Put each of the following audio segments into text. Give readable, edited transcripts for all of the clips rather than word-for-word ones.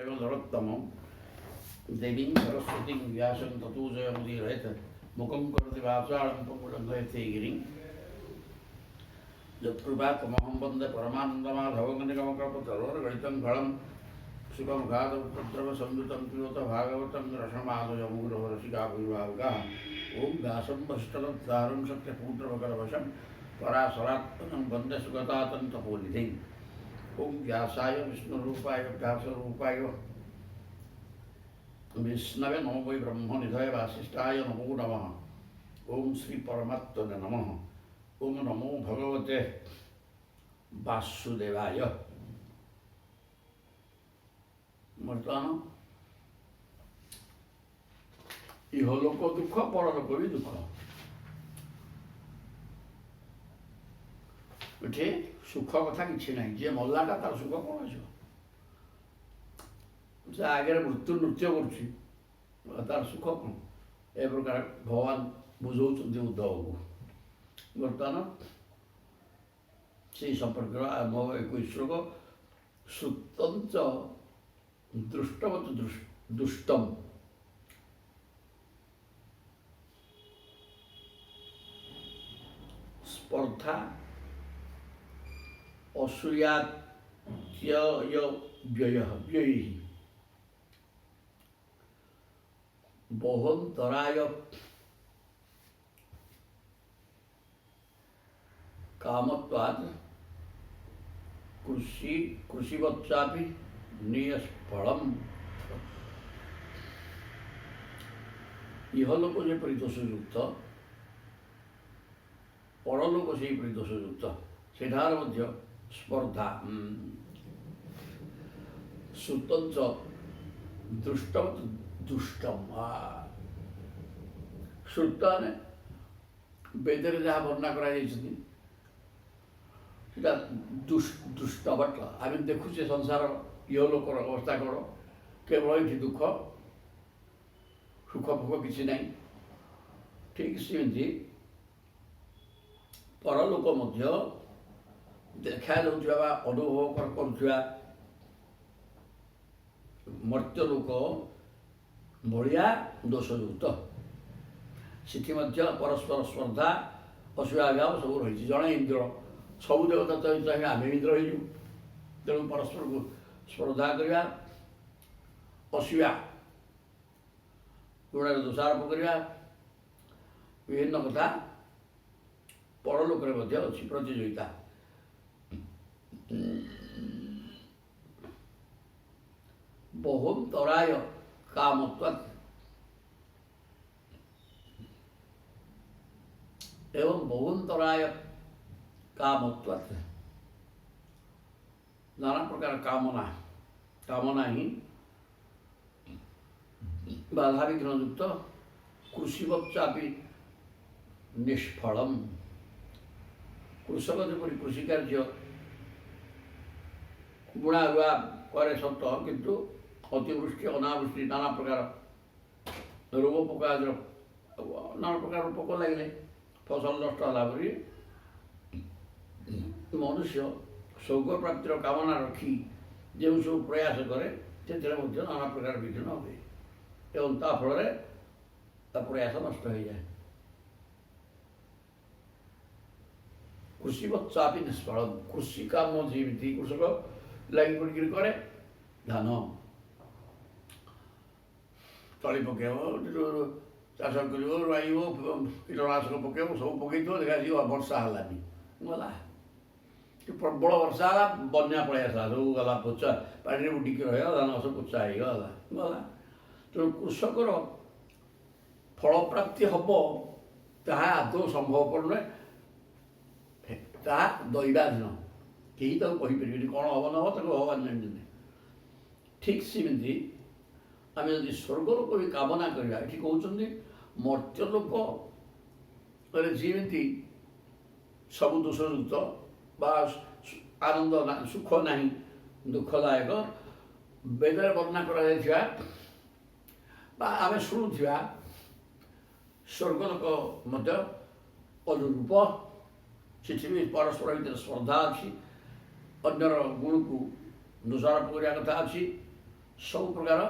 देवधरोत्तमं देवीं सरस्वतीं व्यासं ततो जयमुदीरयेत् मुखं करोति वाचालं पङ्गुलङ्घयते गिरिं यत्कृपात्तमहं वन्दे परमानन्दमाधवगणिकमकल्पतरोर्गलितं फलं सुखमुखादवद्रवसंयुतं पिबत भागवतं रसमादयमुग्रवरसिकाभिभावकाः ॐ व्यासं वसिष्ठदत्तारं सत्यपूत्रवकरवशं पराशरात्मनं वन्दे सुगतातन्तपोनिधिम् ओम व्यासाय विष्णुरूपाय व्यासरूपाय विष्णवे नमो वै ब्रह्मनिधये वासिष्ठाय नमो नमः। ओम श्री परमात्मने नमः। ओम नमो भगवते वासुदेवाय। वर्तमान इहलोक दुख परलोक भी दुख एठे सुख कथा कि ना जी मलाटा तार सुख कौन से आगे मृत्यु नृत्य कर सुख कौन ए प्रकार भगवान बुझाऊँ उद्धव को बर्तमान से संपर्क आरंभ 21 श्लोक श्रुतंच दृष्टवत दुष्टम स्पर्धा व्यय बहंतराय कामत्वात् कृषिवत्सापि नियस्फलम्। इहलोक से परिदोषयुक्त परलोक से परिदोषयुक्त सेठार मध्य स्पर्धा श्रुतंच दृष्टवत दुष्टम श्रुत ने वेदरे जहाँ वर्णना करा दुष्ट बट आम देखुचे संसार इहलोकर अवस्था कौन केवल ये दुख सुख फुख किसी ना ठीक सेमती परलोक मध्य देखा जाऊा अनुभव करुवा मर्त्यलोक भाया दोषयुक्त से परस्पर स्पर्धा असुभाव सब रही जड़े इंद्र सब देवता चाहिए आम इंद्र हो तेणु परस्पर को स्पर्धा करवा असुया गुण दोषारोप करवा विभिन्न कथा परलोक अच्छी प्रतियोगिता बहुतराय कामत्वात् एवं बहुतराय कामत्वात् नाना प्रकार कामना ही बाधा विघ्न युक्त कृषिवच्चापि निष्फलम। कृषक जपरी कृषि कार्य बुणा रुआ करे सत किंतु अतिवृष्टि अनावृष्टि नाना प्रकार रोग पोक नाना प्रकार पोक लगे फसल नष्ट है मनुष्य स्वर्ग प्राप्तिर कामना रखी जो सब प्रयास करे से नाना प्रकार विघ्न हुए एवं ता फल प्रयास नष्ट हो जाए। कृषिवत्सापि निष्फल कृषि काम जीवित कृषक लगी पड़ी करे धान तली पकेब चाष कर रुआई कीटनाशक पकेब सब पकई देखा वर्षा है गला प्रबल वर्षा है बन्या पलि आसा सब गला पोचा पानी उडिक रहा धान सब पोचा होगा गला तेणु कृषकर फल प्राप्ति हम ताहा आदौ संभवपर नुहे दैवाधीन कहीं कहीपर कौन हम न हो भगवान जानते ठीक सेमती आम जब स्वर्गलोक भी कामना करवा ये कहते मर्त्यलोक जमी सब दोषयुक्त आनंद सुख ना दुखदायक वेदर वर्णना आम शुणुवा स्वर्गलोक अनुरूप से परस्पर भर स्पर्धा अच्छी अन्यर गुण को दोषारोप करने कथा अच्छी ସବୁ ପ୍ରକାର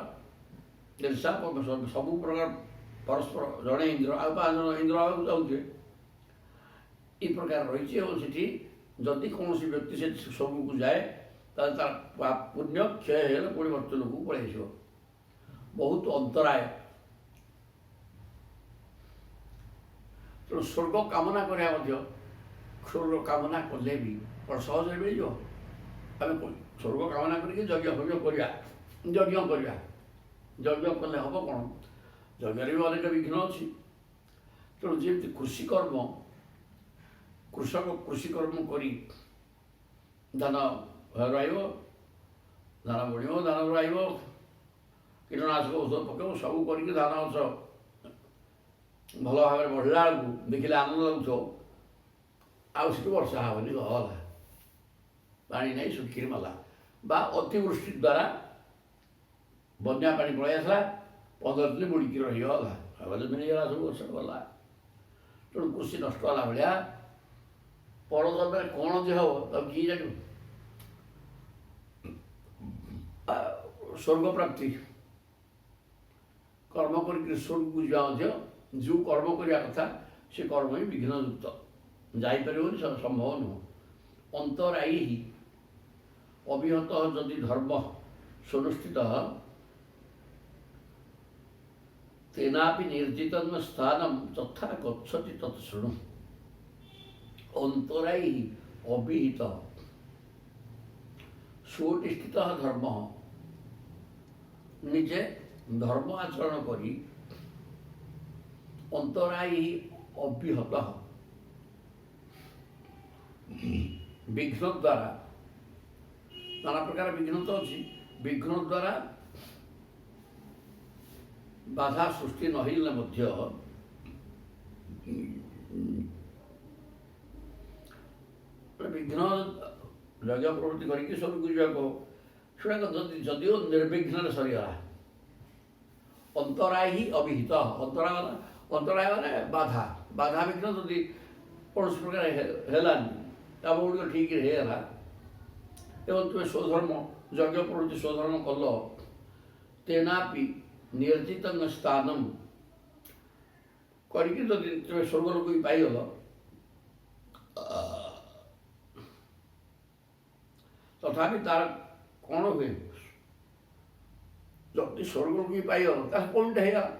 ଈର୍ଷା ସବୁ ପ୍ରକାର ପରସ୍ପର ଜଣେ ଇନ୍ଦ୍ର ଆଉ 5 ଜଣ ଇନ୍ଦ୍ର ହେବାକୁ ଚାହୁଁଥିବେ ଏ ପ୍ରକାର ରହିଛି। ଏବଂ ସେଠି ଯଦି କୌଣସି ବ୍ୟକ୍ତି ସେ ସ୍ୱର୍ଗକୁ ଯାଏ ତାହେଲେ ତାର ପୁଣ୍ୟ କ୍ଷୟ ହେଇଗଲେ ପୁଣି ମର୍ତ୍ତ୍ୟଲୋକକୁ ପଳେଇ ଆସିବ। ବହୁତ ଅନ୍ତରାୟ। ତେଣୁ ସ୍ୱର୍ଗ କାମନା କରିବା ମଧ୍ୟ ସ୍ୱର୍ଗ କାମନା କଲେ ବି କ'ଣ ସହଜରେ ମିଳିଯିବ? ଆମେ ସ୍ୱର୍ଗ କାମନା କରିକି ଯଜ୍ଞ କରିବା। ଯଜ୍ଞ କଲେ ହେବ କ'ଣ? ଯଜ୍ଞରେ ବି ଅନେକ ବିଘ୍ନ ଅଛି। ତେଣୁ ଯେମିତି କୃଷିକର୍ମ, କୃଷକ କୃଷିକର୍ମ କରି ଧାନ ରହିବ, ଧାନ ବୁଣିବ, ଧାନ ରହିବ, କୀଟନାଶକ ଔଷଧ ପକାଇବ, ସବୁ କରିକି ଧାନ ଗଛ ଭଲ ଭାବରେ ବଢ଼ିଲା ବେଳକୁ ଦେଖିଲେ ଆନନ୍ଦ ଲାଗୁଥିବ। ଆଉ ସେଠୁ ବର୍ଷା ହେବନି, ଗଲା, ପାଣି ନାହିଁ, ଶୁଖିକି ମଲା। ବା ଅତିବୃଷ୍ଟି ଦ୍ୱାରା ବନ୍ୟା ପାଣି ପଳେଇ ଆସିଲା, 15 ଦିନ ବୁଡ଼ିକି ରହିଗଲା, ମିଳିଗଲା, ସବୁ ବର୍ଷ ଗଲା। ତେଣୁ କୃଷି ନଷ୍ଟ ହେଲା ଭଳିଆ ପରଜନ୍ମରେ କ'ଣ ଯେ ହେବ ତାକୁ କିଏ ଜାଣିବ? ସ୍ୱର୍ଗ ପ୍ରାପ୍ତି କର୍ମ କରିକି ସ୍ୱର୍ଗକୁ ଯିବା ମଧ୍ୟ ଯେଉଁ କର୍ମ କରିବା କଥା ସେ କର୍ମ ହିଁ ବିଘ୍ନଯୁକ୍ତ, ଯାଇପାରିବନି, ସମ୍ଭବ ନୁହଁ। ଅନ୍ତରାୟୀ ଅବିହତ ଯଦି ଧର୍ମ ସୁନିଷ୍ଠିତ ତେନାପି ନିର୍ଜିତମ ସ୍ଥାନମ୍ ତଥା ଗଚ୍ଛତି ତତ୍ ଶୃଣୁ। ଅନ୍ତରାୟୀ ଅବିହିତ ସୁନିଷ୍ଠିତ ଧର୍ମ, ନିଜେ ଧର୍ମ ଆଚରଣ କରି ଅନ୍ତରାୟୀ ଅବିହତ ବିଘ୍ନ ଦ୍ୱାରା, ନାନା ପ୍ରକାର ବିଘ୍ନ ତ ଅଛି, ବିଘ୍ନ ଦ୍ୱାରା ବାଧା ସୃଷ୍ଟି ନ ହେଲେ ମଧ୍ୟ ବିଘ୍ନ ଯଜ୍ଞ ପ୍ରବୃତ୍ତି କରିକି ସ୍ୱର୍ଗକୁ ଯିବାକୁ ସେଗୁଡ଼ାକ ଯଦିଓ ନିର୍ବିଘ୍ନରେ ସରିଗଲା। ଅନ୍ତରାୟୀ ଅବିହିତ, ଅନ୍ତରାୟ ମାନେ ବାଧା ବିଘ୍ନ ଯଦି କୌଣସି ପ୍ରକାର ହେଲାନି, କାମ ଗୁଡ଼ିକ ଠିକରେ ହେଇଗଲା ଏବଂ ତୁମେ ସ୍ୱଧର୍ମ ଯଜ୍ଞ ପ୍ରବୃତ୍ତି ସ୍ୱଧର୍ମ କଲ, ତେନାପି ନିର୍ଜିତମ ସ୍ଥାନମ୍ କରିକି ଯଦି ତୁମେ ସ୍ୱର୍ଗଲୋକ ବି ପାଇଗଲ, ତଥାପି ତାର କ'ଣ ହୁଏ? ଯଦି ସ୍ୱର୍ଗଲୋକ ବି ପାଇଗଲ ତାହେଲେ କ'ଣଟା ହେଇଗଲା?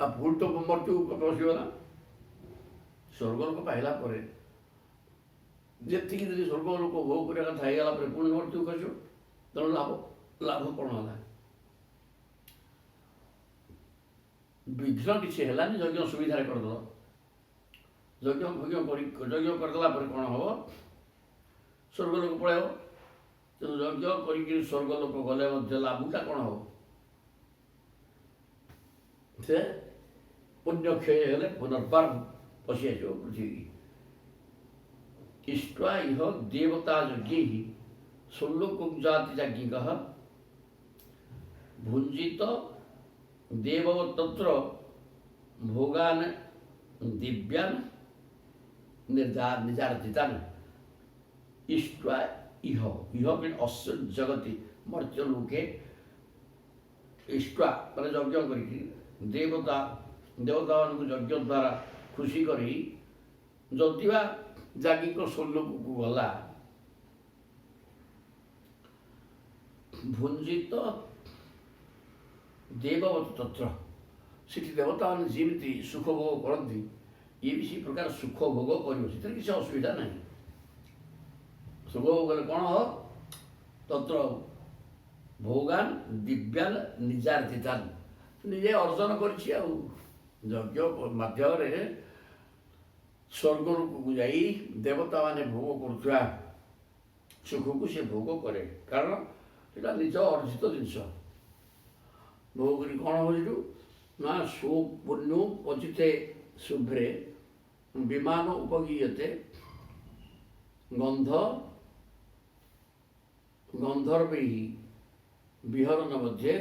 ଆଉ ଭୁଲ ତ ମୃତ୍ୟୁ ପଶିବ ନା। ସ୍ୱର୍ଗଲୋକ ପାଇଲା ପରେ ଯେତିକି ଯଦି ସ୍ୱର୍ଗଲୋକ ଭୋଗ କରିବା କଥା ହେଇଗଲା ପରେ ପୁଣି ମୃତ୍ୟୁ ଖସିବ। ତେଣୁ ଲାଭ କ'ଣ ହେଲା? ବିଘ୍ନ କିଛି ହେଲାନି, ଯଜ୍ଞ ସୁବିଧାରେ କରିଦେଲ। ଯଜ୍ଞ କରିଦେଲା ପରେ କ'ଣ ହେବ? ସ୍ୱର୍ଗଲୋକ ପଳାଇବ। ତେଣୁ ଯଜ୍ଞ କରିକି ସ୍ୱର୍ଗଲୋକ ଗଲେ ମଧ୍ୟ ଲାଭଟା କ'ଣ ହେବ? ସେ ପୁଣ୍ୟ କ୍ଷୟ ହେଲେ ପୁନର୍ବାର ପଶି ଆସିବ ପୃଥିବୀ। ଇଷ୍ଟ୍ୱା ଇହ ଦେବତା ଯଜ୍ଞୈଃ ସ୍ୱର୍ଲୋକଂ ଯାତି ଯାଜ୍ଞିକଃ ଭୁଞ୍ଜିତ ଦେବତତ୍ର ଭୋଗାନ୍ ଦିବ୍ୟାନ୍ ନିଜାର୍ଜିତାନ୍। ଇଷ୍ଟ୍ୱା ଇହ ଅस्य ଜଗତି ମର୍ତ୍ତ୍ୟଲୋକେ, ଇଷ୍ଟ୍ୱା ମାନେ ଯଜ୍ଞ କରିକି ଦେବତାମାନଙ୍କୁ ଯଜ୍ଞ ଦ୍ୱାରା ଖୁସି କରି ଯଦି ବା ଯାଜ୍ଞିକ ସ୍ୱର୍ଲୋକକୁ ଗଲା, ଭୁଞ୍ଜିତ ଦେବବତ ତତ୍ର, ସେଠି ଦେବତାମାନେ ଯେମିତି ସୁଖ ଭୋଗ କରନ୍ତି ଇଏ ବି ସେ ପ୍ରକାର ସୁଖ ଭୋଗ କରିବ, ସେଥିରେ କିଛି ଅସୁବିଧା ନାହିଁ। ସୁଖ ଭୋଗ କଲେ କ'ଣ ହେବ? ତତ୍ର ଭୋଗାନ୍ ଦିବ୍ୟାନ୍ ନିଜାର୍ଜିତାନ୍, ନିଜେ ଅର୍ଜନ କରିଛି। ଆଉ ଯଜ୍ଞ ମାଧ୍ୟମରେ ସ୍ୱର୍ଗଲୋକକୁ ଯାଇ ଦେବତାମାନେ ଭୋଗ କରୁଥିବା ସୁଖକୁ ସେ ଭୋଗ କରେ, କାରଣ ସେଟା ନିଜ ଅର୍ଜିତ ଜିନିଷ। ଭୋଗ କରି କ'ଣ ହେବ ସେଠୁ ନା ସୁପୁଣ୍ୟୁ ପଚିତେ ଶୁଭ୍ରେ ବିମାନ ଉପଗୀୟତେ ଗନ୍ଧର୍ବୈଃ ବିହରଣ ମଧ୍ୟରେ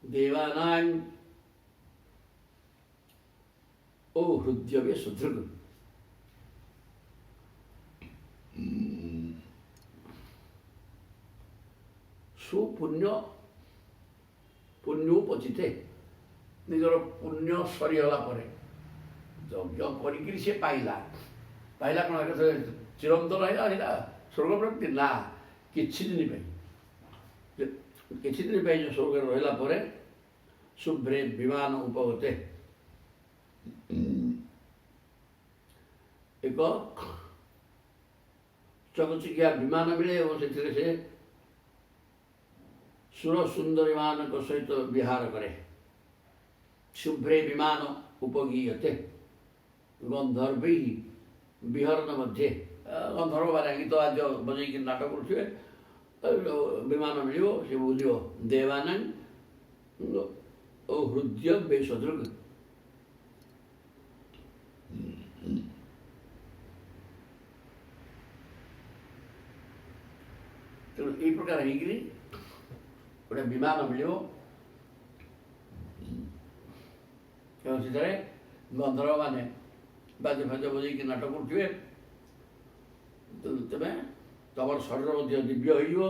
ଦେବାନାଂ ଓ ହୃଦ୍ୟବେ ସୁଦୃଢ଼। ସୁପୁଣ୍ୟ ପୁଣ୍ୟୋପଚିତେ ନିଜର ପୁଣ୍ୟ ସରିଗଲା ପରେ ଯଜ୍ଞ କରିକିରି ସେ ପାଇଲା କ'ଣ ଏକାଥରେ ଚିରନ୍ତନ ହେଲା ସେଇଟା ସ୍ୱର୍ଗ ପ୍ରାପ୍ତି ନା, କିଛି ଦିନ ପାଇଁ ଯେଉଁ ସ୍ୱର୍ଗରେ ରହିଲା ପରେ ଶୁଭ୍ରେ ବିମାନ ଉପଗତେ ଏକ ଚକଚିକିଆ ବିମାନ ମିଳେ ଏବଂ ସେଥିରେ ସେ ସୁର ସୁନ୍ଦରୀମାନଙ୍କ ସହିତ ବିହାର କରେ। ଶୁଭ୍ରେ ବିମାନ ଉପଗୀୟତେ ଗନ୍ଧର୍ବି ବିହରଣ ମଧ୍ୟରେ ଗନ୍ଧର୍ବମାନେ ଗୀତ ଆଜ ବଜେଇକି ନାଟକ କରୁଥିବେ, ବିମାନ ମିଳିବ, ସେ ବୁଲିବ। ଦେବାନାଂ ଓ ହୃଦୟ ବେଶଦୃଗ ତେଣୁ ଏଇ ପ୍ରକାର ହେଇକିରି ଗୋଟେ ବିମାନ ମିଳିବ ଏବଂ ସେଥିରେ ଗନ୍ଧର୍ବମାନେ ବାଦ୍ୟ ଫାଦ୍ୟ ବଜେଇକି ନାଟକ କରୁଥିବେ। ତେବେ ତମର ଶରୀର ମଧ୍ୟ ଦିବ୍ୟ ହୋଇଯିବ।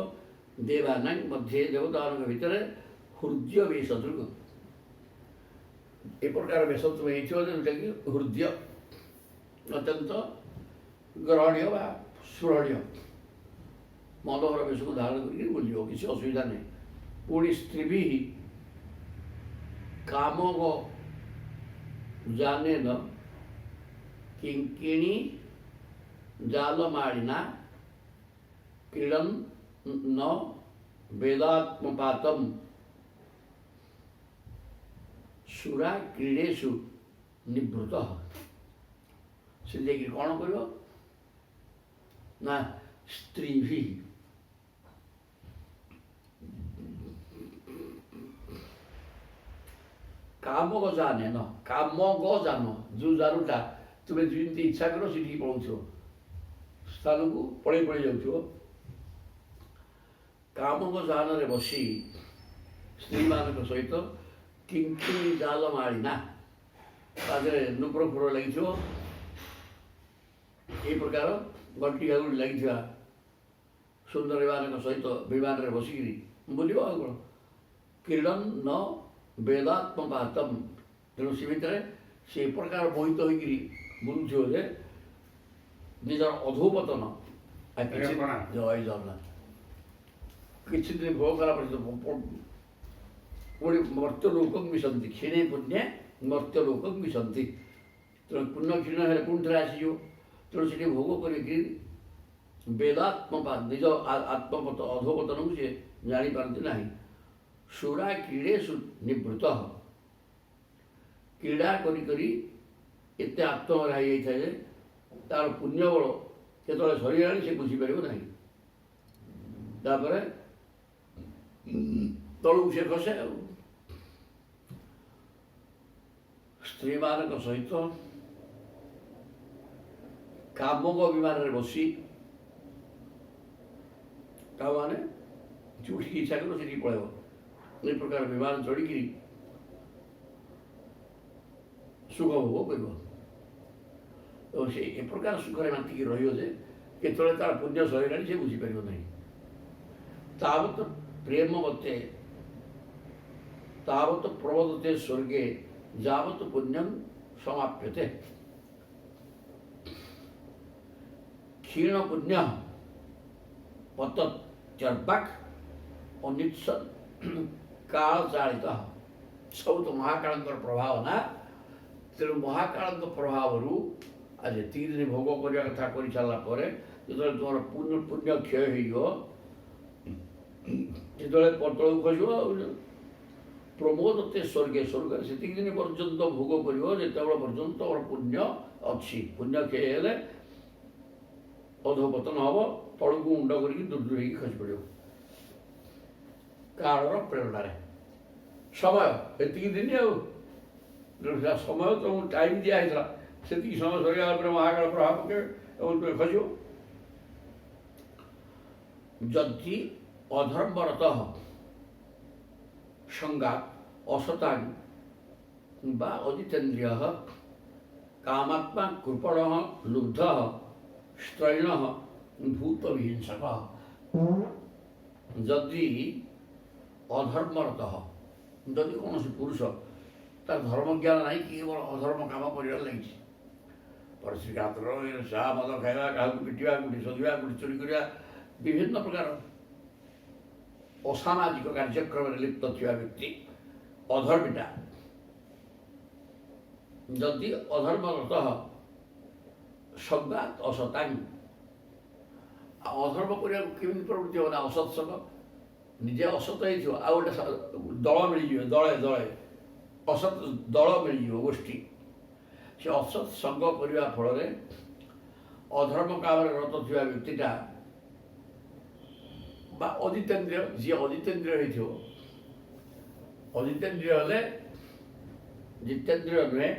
ଦେବାନାଂ ମଧ୍ୟ ଦେବତାମାନଙ୍କ ଭିତରେ ହୃଦୟ ବେଶଦୃଗ ଏ ପ୍ରକାର ବେଶ ତୁମେ ହେଇଥିବ ଯେଉଁଟାକି ହୃଦୟ ଅତ୍ୟନ୍ତ ଗ୍ରହଣୀୟ ବା ସ୍ମରଣୀୟ ମନୋହର ବେଶକୁ ଧାରଣ କରିକି ବୁଲିବ, କିଛି ଅସୁବିଧା ନାହିଁ। ପୁଣି ସ୍ତ୍ରୀ ବି କାମଗ ଜାନେନ କିଙ୍କିଣୀ ଜାଲମାଳିନା କ୍ରୀଡ଼ନ୍ ନ ବେଦାତ୍ମପାତମ୍ ସୁରା କ୍ରୀଡ଼େଷୁ ନିବୃତ। ସେ ଯାଇକି କ'ଣ କରିବ ନା ସ୍ତ୍ରୀ ବି କାମଗ ଜାନେନ, କାମଗ ଜାନ ଯେଉଁ ଜାନୁଟା ତୁମେ ଯେମିତି ଇଚ୍ଛା କର ସେଠିକି ପଳାଉଥିବ, ସ୍ଥାନକୁ ପଳେଇ ଯାଉଥିବ। କାମଗ ଜାନରେ ବସି ସ୍ତ୍ରୀମାନଙ୍କ ସହିତ କିଙ୍କିଣୀ ଜାଲ ମାଳିନା ତା ଦେହରେ ନୁପୁର ଫୁର ଲାଗିଥିବ, ଏହି ପ୍ରକାର ଗଣ୍ଠି ଗାଗୁଡ଼ି ଲାଗିଥିବା ସୁନ୍ଦରୀମାନଙ୍କ ସହିତ ବିମାନରେ ବସିକିରି ବୁଲିବ। ଆଉ କ'ଣ କ୍ରୀଡ଼ନ୍ ନ ବେଦାତ୍ମପାତମ୍, ତେଣୁ ସେ ଭିତରେ ସେ ଏ ପ୍ରକାର ମୋହିତ ହୋଇକିରି ବୁଲୁଥିବ ଯେ ନିଜର ଅଧୋପତନ ଜୟ ଜଗନ୍ନାଥ କିଛି ଦିନ ଭୋଗ କଲା ପରେ ପୁଣି ମର୍ତ୍ତ୍ୟଲୋକଂ ମିଶନ୍ତି, କ୍ଷୀଣେ ପୁଣ୍ୟ ମର୍ତ୍ତ୍ୟଲୋକଂ ମିଶନ୍ତି। ତେଣୁ ପୁଣ୍ୟ କ୍ଷୀଣ ହେଲେ ପୁଣି ଥରେ ଆସିଯିବ। ତେଣୁ ସେଠି ଭୋଗ କରିକି ବେଦାତ୍ମପାତ ନିଜ ଆତ୍ମପତ ଅଧୋପତନକୁ ସେ ଜାଣିପାରନ୍ତି ନାହିଁ। ସୁରା କ୍ରୀଡ଼େଷୁ ନିବୃତ, କ୍ରୀଡ଼ା କରି ଏତେ ଆତ୍ମହରା ହେଇଯାଇଥାଏ ଯେ ତାର ପୁଣ୍ୟବଳ କେତେବେଳେ ସରିଗଲାଣି ସେ ବୁଝିପାରିବ ନାହିଁ। ତାପରେ ତଳକୁ ସେ ଖସେ। ଆଉ ସ୍ତ୍ରୀମାନଙ୍କ ସହିତ କାମଗ ବିମାନରେ ବସି ତାମାନେ ଯୋଉଠିକି ଇଚ୍ଛା କର ସେଠିକି ପଳେଇବ। ଏ ପ୍ରକାର ବିମାନ ଚଢ଼ିକି ସୁଖ ଭୋଗ କରିବ ଏବଂ ସେ ଏ ପ୍ରକାର ସୁଖରେ ମାତିକି ରହିବ ଯେ କେତେବେଳେ ତାର ପୁଣ୍ୟ ସରିଲାଣି ସେ ବୁଝିପାରିବ ନାହିଁ। ତାବତ ପ୍ରେମବତେ ତାବତ ପ୍ରବଦତେ ସ୍ୱର୍ଗେ ଯାବତ ପୁଣ୍ୟଂ ସମାପ୍ୟତେ। କ୍ଷୀଣ ପୁଣ୍ୟ ପତତ୍ୟର୍ବାକ୍ ଅନିତ୍ସନ୍ କାଳ ଚାଳିତ। ସବୁ ତ ମହାକାଳଙ୍କର ପ୍ରଭାବ ନା। ତେଣୁ ମହାକାଳଙ୍କ ପ୍ରଭାବରୁ ଆଜି ଯେତିକି ଦିନ ଭୋଗ କରିବା କଥା କରିସାରିଲା ପରେ ଯେତେବେଳେ ତୁମର ପୁଣ୍ୟ କ୍ଷୟ ହେଇଯିବ, ଯେତେବେଳେ ତଳକୁ ଖସିବ ପ୍ରମୋଦତେ ସ୍ୱର୍ଗରେ ସେତିକି ଦିନ ପର୍ଯ୍ୟନ୍ତ ଭୋଗ କରିବ ଯେତେବେଳେ ପର୍ଯ୍ୟନ୍ତ ତମର ପୁଣ୍ୟ ଅଛି। ପୁଣ୍ୟ କ୍ଷୟ ହେଲେ ଅଧୋପତନ ହେବ, ତଳକୁ ମୁଣ୍ଡ କରିକି ଦୂର ହେଇକି ଖସି ପଡ଼ିବ କାଳର ପ୍ରେରଣାରେ। ସମୟ ଏତିକି ଦିନ, ଆଉ ସମୟ ତମକୁ ଟାଇମ୍ ଦିଆ ହେଇଥିଲା, ସେତିକି ସମୟ ସରିଗଲା ପରେ ମହାକାଳ ପ୍ରଭାବ ପକେଇବେ ଏବଂ ତୁମେ ଖସିବ। ଯଦି ଅଧର୍ମରତ ସଂଗାତ ଅସତାଂ ବା ଅଜିତେନ୍ଦ୍ରିୟ କାମାତ୍ମା କୃପଣ ଲୁବ୍ଧ ସ୍ତ୍ରୈଣ ଭୂତ ବିହିଂସକ। ଯଦି ଅଧର୍ମରତ ଯଦି କୌଣସି ପୁରୁଷ ତାର ଧର୍ମଜ୍ଞାନ ନାହିଁ କି କେବଳ ଅଧର୍ମ କାମ କରିବାରେ ଲାଗିଛି, ପରିସ୍ଥିତି ହାତର ଚା ମଦ ଖାଇବା, କାହାକୁ ପିଟିବା, କୋଉଠି ଶୋଧିବା, କୋଉଠି ଚୋରି କରିବା, ବିଭିନ୍ନ ପ୍ରକାର ଅସାମାଜିକ କାର୍ଯ୍ୟକ୍ରମରେ ଲିପ୍ତ ଥିବା ବ୍ୟକ୍ତି ଅଧର୍ମିଟା ଯଦି ଅଧର୍ମତଃ ସଙ୍ଗାତ ଅସତାଙ୍ଗ, ଆଉ ଅଧର୍ମ କରିବାକୁ କେମିତି ପ୍ରବୃତ୍ତି ହେବ ନା ଅସତ୍ସଙ୍ଗ, ନିଜେ ଅସତ ହେଇଥିବ ଆଉ ଗୋଟେ ଦଳ ମିଳିଯିବ, ଦଳେ ଦଳେ ଅସତ ଦଳ ମିଳିଯିବ, ଗୋଷ୍ଠୀ। ସେ ଅସତ୍ ସଙ୍ଗ କରିବା ଫଳରେ ଅଧର୍ମ କାମରେ ରତ ଥିବା ବ୍ୟକ୍ତିଟା ବା ଅଜିତେନ୍ଦ୍ରିୟ, ଯିଏ ଅଜିତେନ୍ଦ୍ରିୟ ହେଇଥିବ, ଅଜିତେନ୍ଦ୍ରିୟ ହେଲେ ଜିତେନ୍ଦ୍ରିୟ ନୁହେଁ,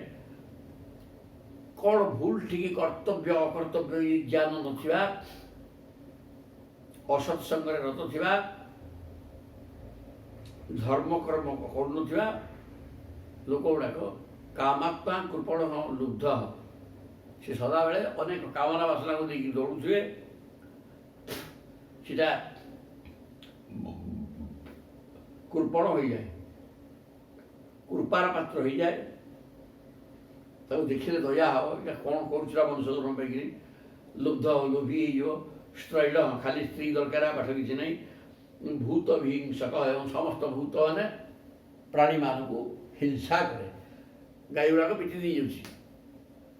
କ'ଣ ଭୁଲ ଠିକ କର୍ତ୍ତବ୍ୟ ଅକର୍ତ୍ତବ୍ୟ ଜ୍ଞାନ ନଥିବା, ଅସତ୍ସଙ୍ଗରେ ରତ ଥିବା, ଧର୍ମକର୍ମ କରୁନଥିବା ଲୋକ ଗୁଡ଼ାକ କାମାତ୍ମା କୃପଣ ଲୁବ୍ଧ, ସେ ସଦାବେଳେ ଅନେକ କାମନା ବାସନାକୁ ନେଇକି ଦୌଡ଼ୁଥିବେ, ସେଟା କୃପଣ ହୋଇଯାଏ, କୃପାର ପାତ୍ର ହୋଇଯାଏ। ତାକୁ ଦେଖିଲେ ଦୟା ହେବ, ଏଇଟା କ'ଣ କରୁଥିଲା ମନୁଷ୍ୟ ଜନ୍ମ ପାଇକିରି, ଲୁବ୍ଧ ଲୋଭୀ ହେଇଯିବ, ସ୍ତ୍ରୈଳ, ଖାଲି ସ୍ତ୍ରୀ ଦରକାର, ପାଠ କିଛି ନାହିଁ, ଭୂତ ବିହିଂସକ, ଏବଂ ସମସ୍ତ ଭୂତ ମାନେ ପ୍ରାଣୀମାନଙ୍କୁ ହିଂସା କରେ। ଗାଈ ଗୁଡ଼ାକ ପିଟି ଦେଇଯାଉଛି,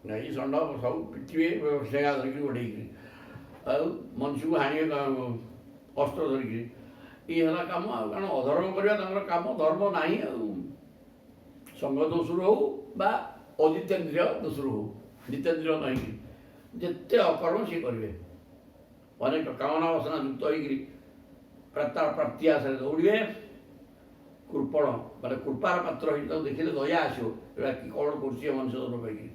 ଗାଈ ଷଣ୍ଢ ସବୁ ପିଟିବେ ଠେଙ୍ଗା ଧରିକି ଗୋଡ଼େଇକିରି, ଆଉ ମନୁଷ୍ୟକୁ ହାଣିବେ ଅସ୍ତ୍ର ଧରିକିରି। ଇଏ ହେଲା କାମ, ଆଉ କାରଣ ଅଧର୍ମ କରିବା ତାଙ୍କର କାମ, ଧର୍ମ ନାହିଁ। ଆଉ ସଙ୍ଗ ଦୋଷରୁ ହଉ ବା ଅଜିତେନ୍ଦ୍ରିୟ ଦୋଷରୁ ହଉ, ଜିତେନ୍ଦ୍ରିୟ ନହିଁକି ଯେତେ ଅକର୍ମ ସିଏ କରିବେ, ଅନେକ କାମନା ବାସନା ଯୁକ୍ତ ହେଇକିରି ତାର ପ୍ରାପ୍ତି ଆଶାରେ ଦୌଡ଼ିବେ। କୃପଣ ମାନେ କୃପାର ପାତ୍ର ହେଇ ତାକୁ ଦେଖିଲେ ଦୟା ଆସିବ, ଏଇଟା କି କ'ଣ କରୁଛି ଏ ମଣିଷ ଜନ୍ମ ପାଇକି,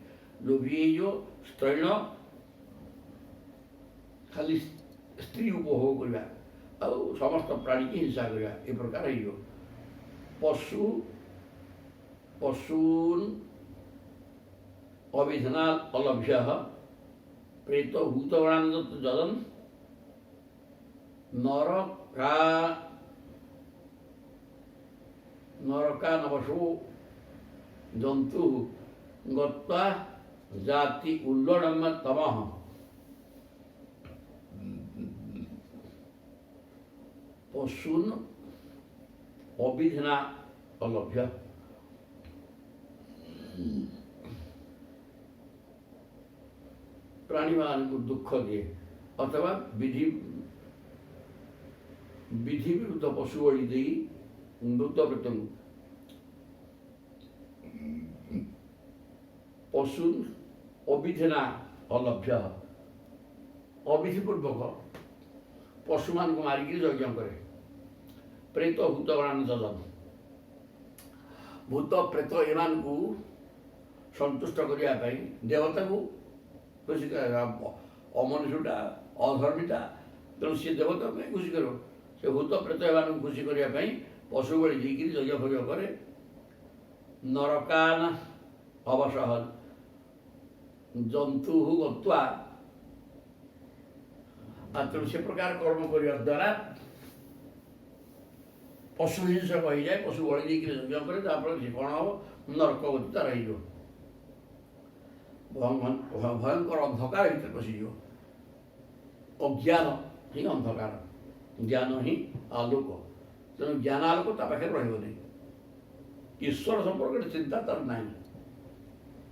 ଲୋଭୀ ହେଇଯିବ, ସ୍ତ୍ରୈଣ, ଖାଲି ସ୍ତ୍ରୀ ଉପଭୋଗ କରିବା, ଆଉ ସମସ୍ତ ପ୍ରାଣୀକି ହିଂସା କରିବା, ଏ ପ୍ରକାର ହେଇଯିବ। ପଶୁନ୍ ଅବିଧନା ଅଲଭ୍ୟ ପ୍ରେତ ଭୂତଗଣାନନ୍ଦ ଯଦନ୍ ନରକାନବଶୁ ଜନ୍ତୁ ଗତ୍ୱା ଜାତି ଉଲ୍ଲଡ଼ମ ତମଃ। ପଶୁନ୍ ଅବିଧନା ଅଲଭ୍ୟ, ପ୍ରାଣୀମାନଙ୍କୁ ଦୁଃଖ ଦିଏ ଅଥବା ବିଧି ବିରୁଦ୍ଧ ପଶୁ ବଳି ଦେଇ ମୃତ ପ୍ରେତଙ୍କୁ ପଶୁ ଅବିଧନା ଅଲଭ୍ୟ, ଅବିଧିପୂର୍ବକ ପଶୁମାନଙ୍କୁ ମାରିକିରି ଯଜ୍ଞ କରେ। ପ୍ରେତ ଭୂତ ଗଣାନ ଯଜନ, ଭୂତ ପ୍ରେତ ଏମାନଙ୍କୁ ସନ୍ତୁଷ୍ଟ କରିବା ପାଇଁ ଦେବତାକୁ ଖୁସି କରେ। ଅମନୁଷ୍ୟଟା ଅଧର୍ମୀଟା, ତେଣୁ ସେ ଦେବତାକୁ ପାଇଁ ଖୁସି କରିବ, ସେ ଭୂତ ପ୍ରେତ ଏମାନଙ୍କୁ ଖୁସି କରିବା ପାଇଁ ପଶୁ ବଳି ଦେଇକିରି ଯଜ୍ଞ ଫଜ୍ଞ କରେ। ନରକାନ ଅବସହ ଜନ୍ତୁ ଗତ୍ୱା, ତେଣୁ ସେ ପ୍ରକାର କର୍ମ କରିବା ଦ୍ୱାରା ପଶୁ ହିଂସକ ହେଇଯାଏ, ପଶୁ ବଳି ଦେଇକିରି ଯଜ୍ଞ କରେ, ତାପରେ ସେ କ'ଣ ହେବ, ନରକ ଗତି ତାର ହେଇଯିବ, ଭୟଙ୍କର ଅନ୍ଧକାର ଭିତରେ ପଶିଯିବ। ଅଜ୍ଞାନ ହିଁ ଅନ୍ଧକାର, ଜ୍ଞାନ ହିଁ ଆଲୋକ, ତେଣୁ ଜ୍ଞାନ ଆଲୋକ ତା ପାଖରେ ରହିବନି, ଈଶ୍ୱର ସମ୍ପର୍କରେ ଚିନ୍ତା ତାର ନାହିଁ,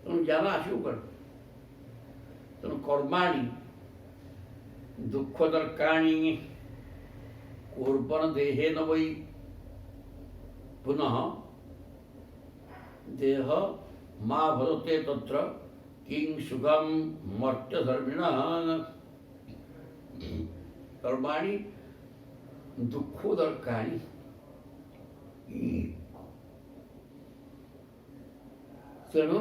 ତେଣୁ ଜ୍ଞାନ ଆସିବ କୁଆଡ଼ୁ। ତେଣୁ କର୍ମାଣୀ ଦୁଃଖଦର୍କାଣୀ କୁର୍ବନ ଦେହେ ନ ବୈ ପୁନଃ ଦେହ ମା ଭଜତେ ତତ୍ର କିଂ ସୁଖಂ ମର୍ତ୍ତ୍ୟଧର୍ମିଣ। କର୍ମାଣୀ ଦୁଃଖୋଦର୍କାଣୀ, ତେଣୁ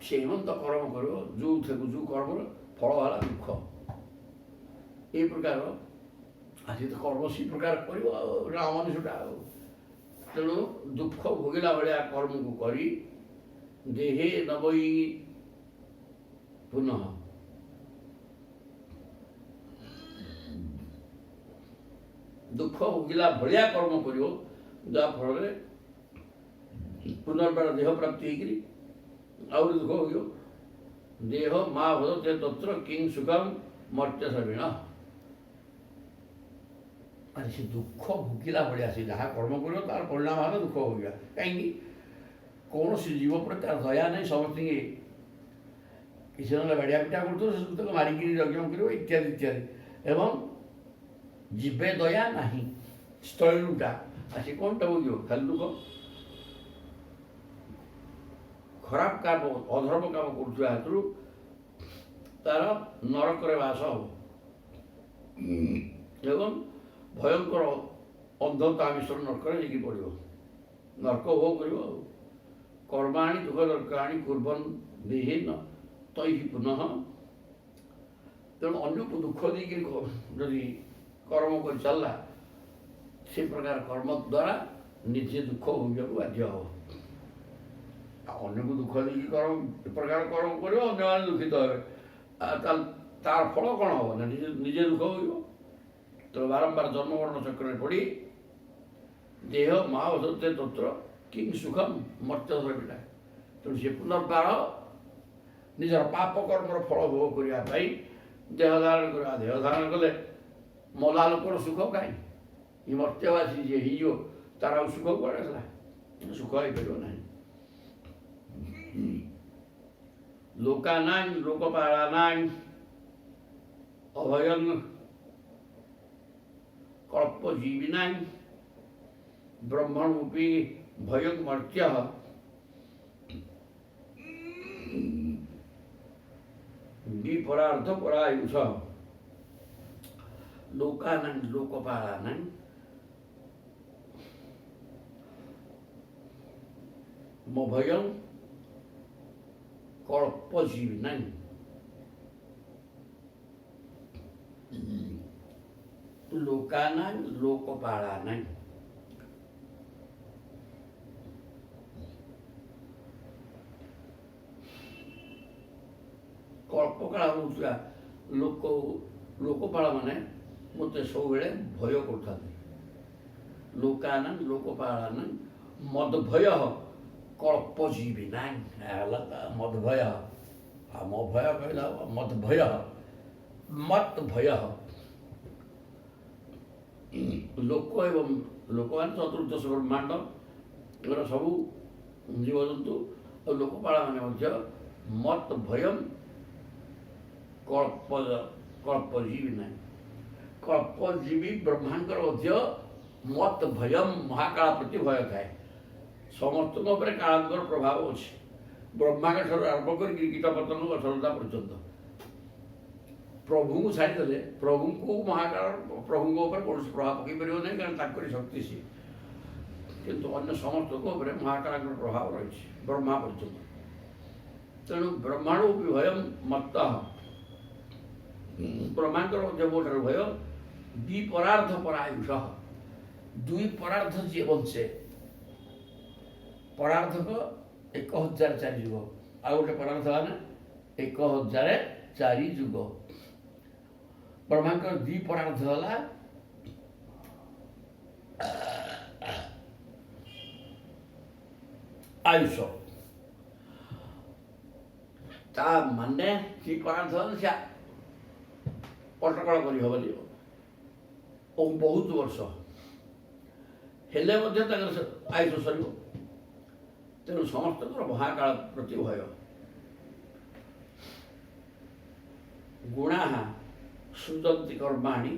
ସେମନ୍ତ କର୍ମ କରିବ ଯେଉଁ କର୍ମର ଫଳ ହେଲା ଦୁଃଖ, এই ପ୍ରକାର ଆଜି ତ କର୍ମ ସେ ପ୍ରକାର କରିବ ଆଉ ମନୁଷ୍ୟଟା, ଆଉ ତେଣୁ ଦୁଃଖ ଭୋଗିଲା ଭଳିଆ କର୍ମକୁ କରି ଦେହେ ନବଇ ପୁନଃ, ଦୁଃଖ ଭୋଗିଲା ଭଳିଆ କର୍ମ କରିବ, ଯାହାଫଳରେ पुनर्बार देह प्राप्ति आउरी दुख हो देह माँ भजते तत्र किं सुखम मर्त्य शरीण अरे से दुख भोगिला भाया से जहाँ कर्म कर तार परिणाम आना दुख हो गया कहीं कौन सी जीव पर तार दया नहीं समझते किसी ना बाड़िया पिटा कर मारिक यज्ञ कर इत्यादि इत्यादि एवं जीवे दया नहीं स्थलूटा आसी कौन टा बोल खाली दुख खराब काम अधर्म काम करुवा हेतु तार नरक बास हम एवं भयंकर अंधता मिश्र नरक जाकि पड़ो नरक भोग कर कर्माणी दुख नरकाणी कुर्बन विहीन तई पुनः तेणु अन्य को दुख देकर जदि कर्म कर चलला से प्रकार कर्म द्वारा निजे दुख भोग बाध्य हो अन्य को दुख देकी कर्म प्रकार कर्म कर अन्य दुखित हे तार फल कौन हम निजे दुख हो तो बारंबार जन्मवर्ण चक्र पड़ी देह माँ वसते तत्र किं सुखम मर्त्य पिटा तेणु से पुनर्बार निजर पाप कर्मर फल भोग करने देह धारण कर देह धारण कले मला लोकर सुख कहीं मर्त्यवासी जी हो तार सुख कौन सुख हो पार ना लोकानां लोकपालानां अभयं कल्पजीविनां ब्रह्मणोपि भयं मर्त्यः विपरार्थपरायुषः लोकानां लोकपालानां भयं कल्पजीविनां लोकानां लोकपालानां कल्पकाल होता लोक लोकपाल माने मत सब भय कर लोकानां लोकपालानां मदभय कल्पजीविनां मदभय मभय कहला मदभय मत भय लोक एवं लोकमान चतुर्दश ब्रह्मांड एगुरा सबू जीवजंतु और लोकपाल माने मत भयम कल्पजीवी ना कल्पजीवी ब्रह्मांडर मत भयम महाकाल प्रति भय थाए समस्त कालांतर प्रभाव अच्छे ब्रह्मांड ठार आरंभ कर कीट पतंग असलता पर्यंत प्रभु को छाड़ीदे प्रभु को महाकाल प्रभु कौन प्रभाव पकई पार नहीं कारण शक्ति सी किंतु अन्य समस्त महाकाल प्रभाव रही ब्रह्मा पर्यंत तेणु ब्रह्मांड भी भयम मत्त ब्रह्मांडर मोटर भय विपरार्थ परायुष दुई परार्थ जी बंचे परार्थ को 1004 युग आ गए परार्थ माने 1004 युग ब्रह्मांड दुई परार्थ है आयुष ता माने सी परार्थ अटकल कर बहुत वर्ष हेले आयुष सर तेणु समस्त महाकाल प्रति भय गुणा सृजन्ति कर्माणि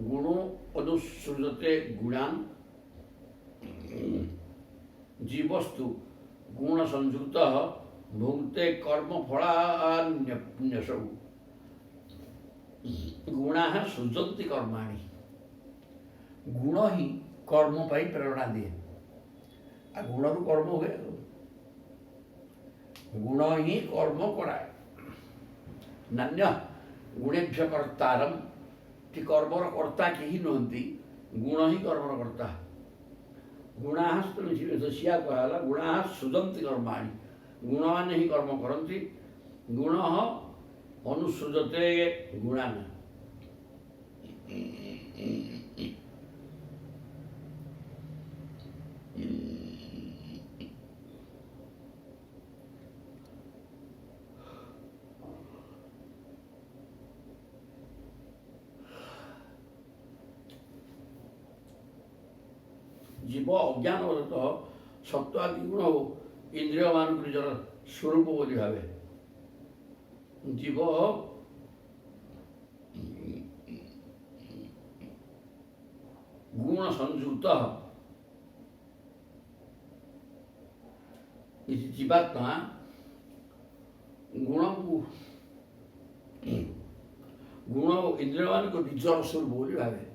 गुणो अनुसृजते गुणान् जीवस्तु गुण संयुक्त भुंक्ते कर्म फलान्यसौ गुणा सृजन्ति कर्माणि गुण ही कर्म पाई प्रेरणा दिए आ गुण रु कर्म हुए गुण ही कर्म कराए नान्य गुणेभ्य कर्तारम कि कर्मर कर्ता कहीं नुहति गुण ही कर्मर कर्ता गुणा सिया कहला गुणा सृजन्ति कर्माणि गुण माने ही कर्म करती गुण अनुसृजते गुणान जीव अज्ञानवशतः सत्वादि गुण हो इंद्रिय मान निजर स्वरूप बोली भावे जीव गुण संयुक्त जीवात्मा गुण को गुण इंद्रिय मान को निजर स्वरूप बोली भावे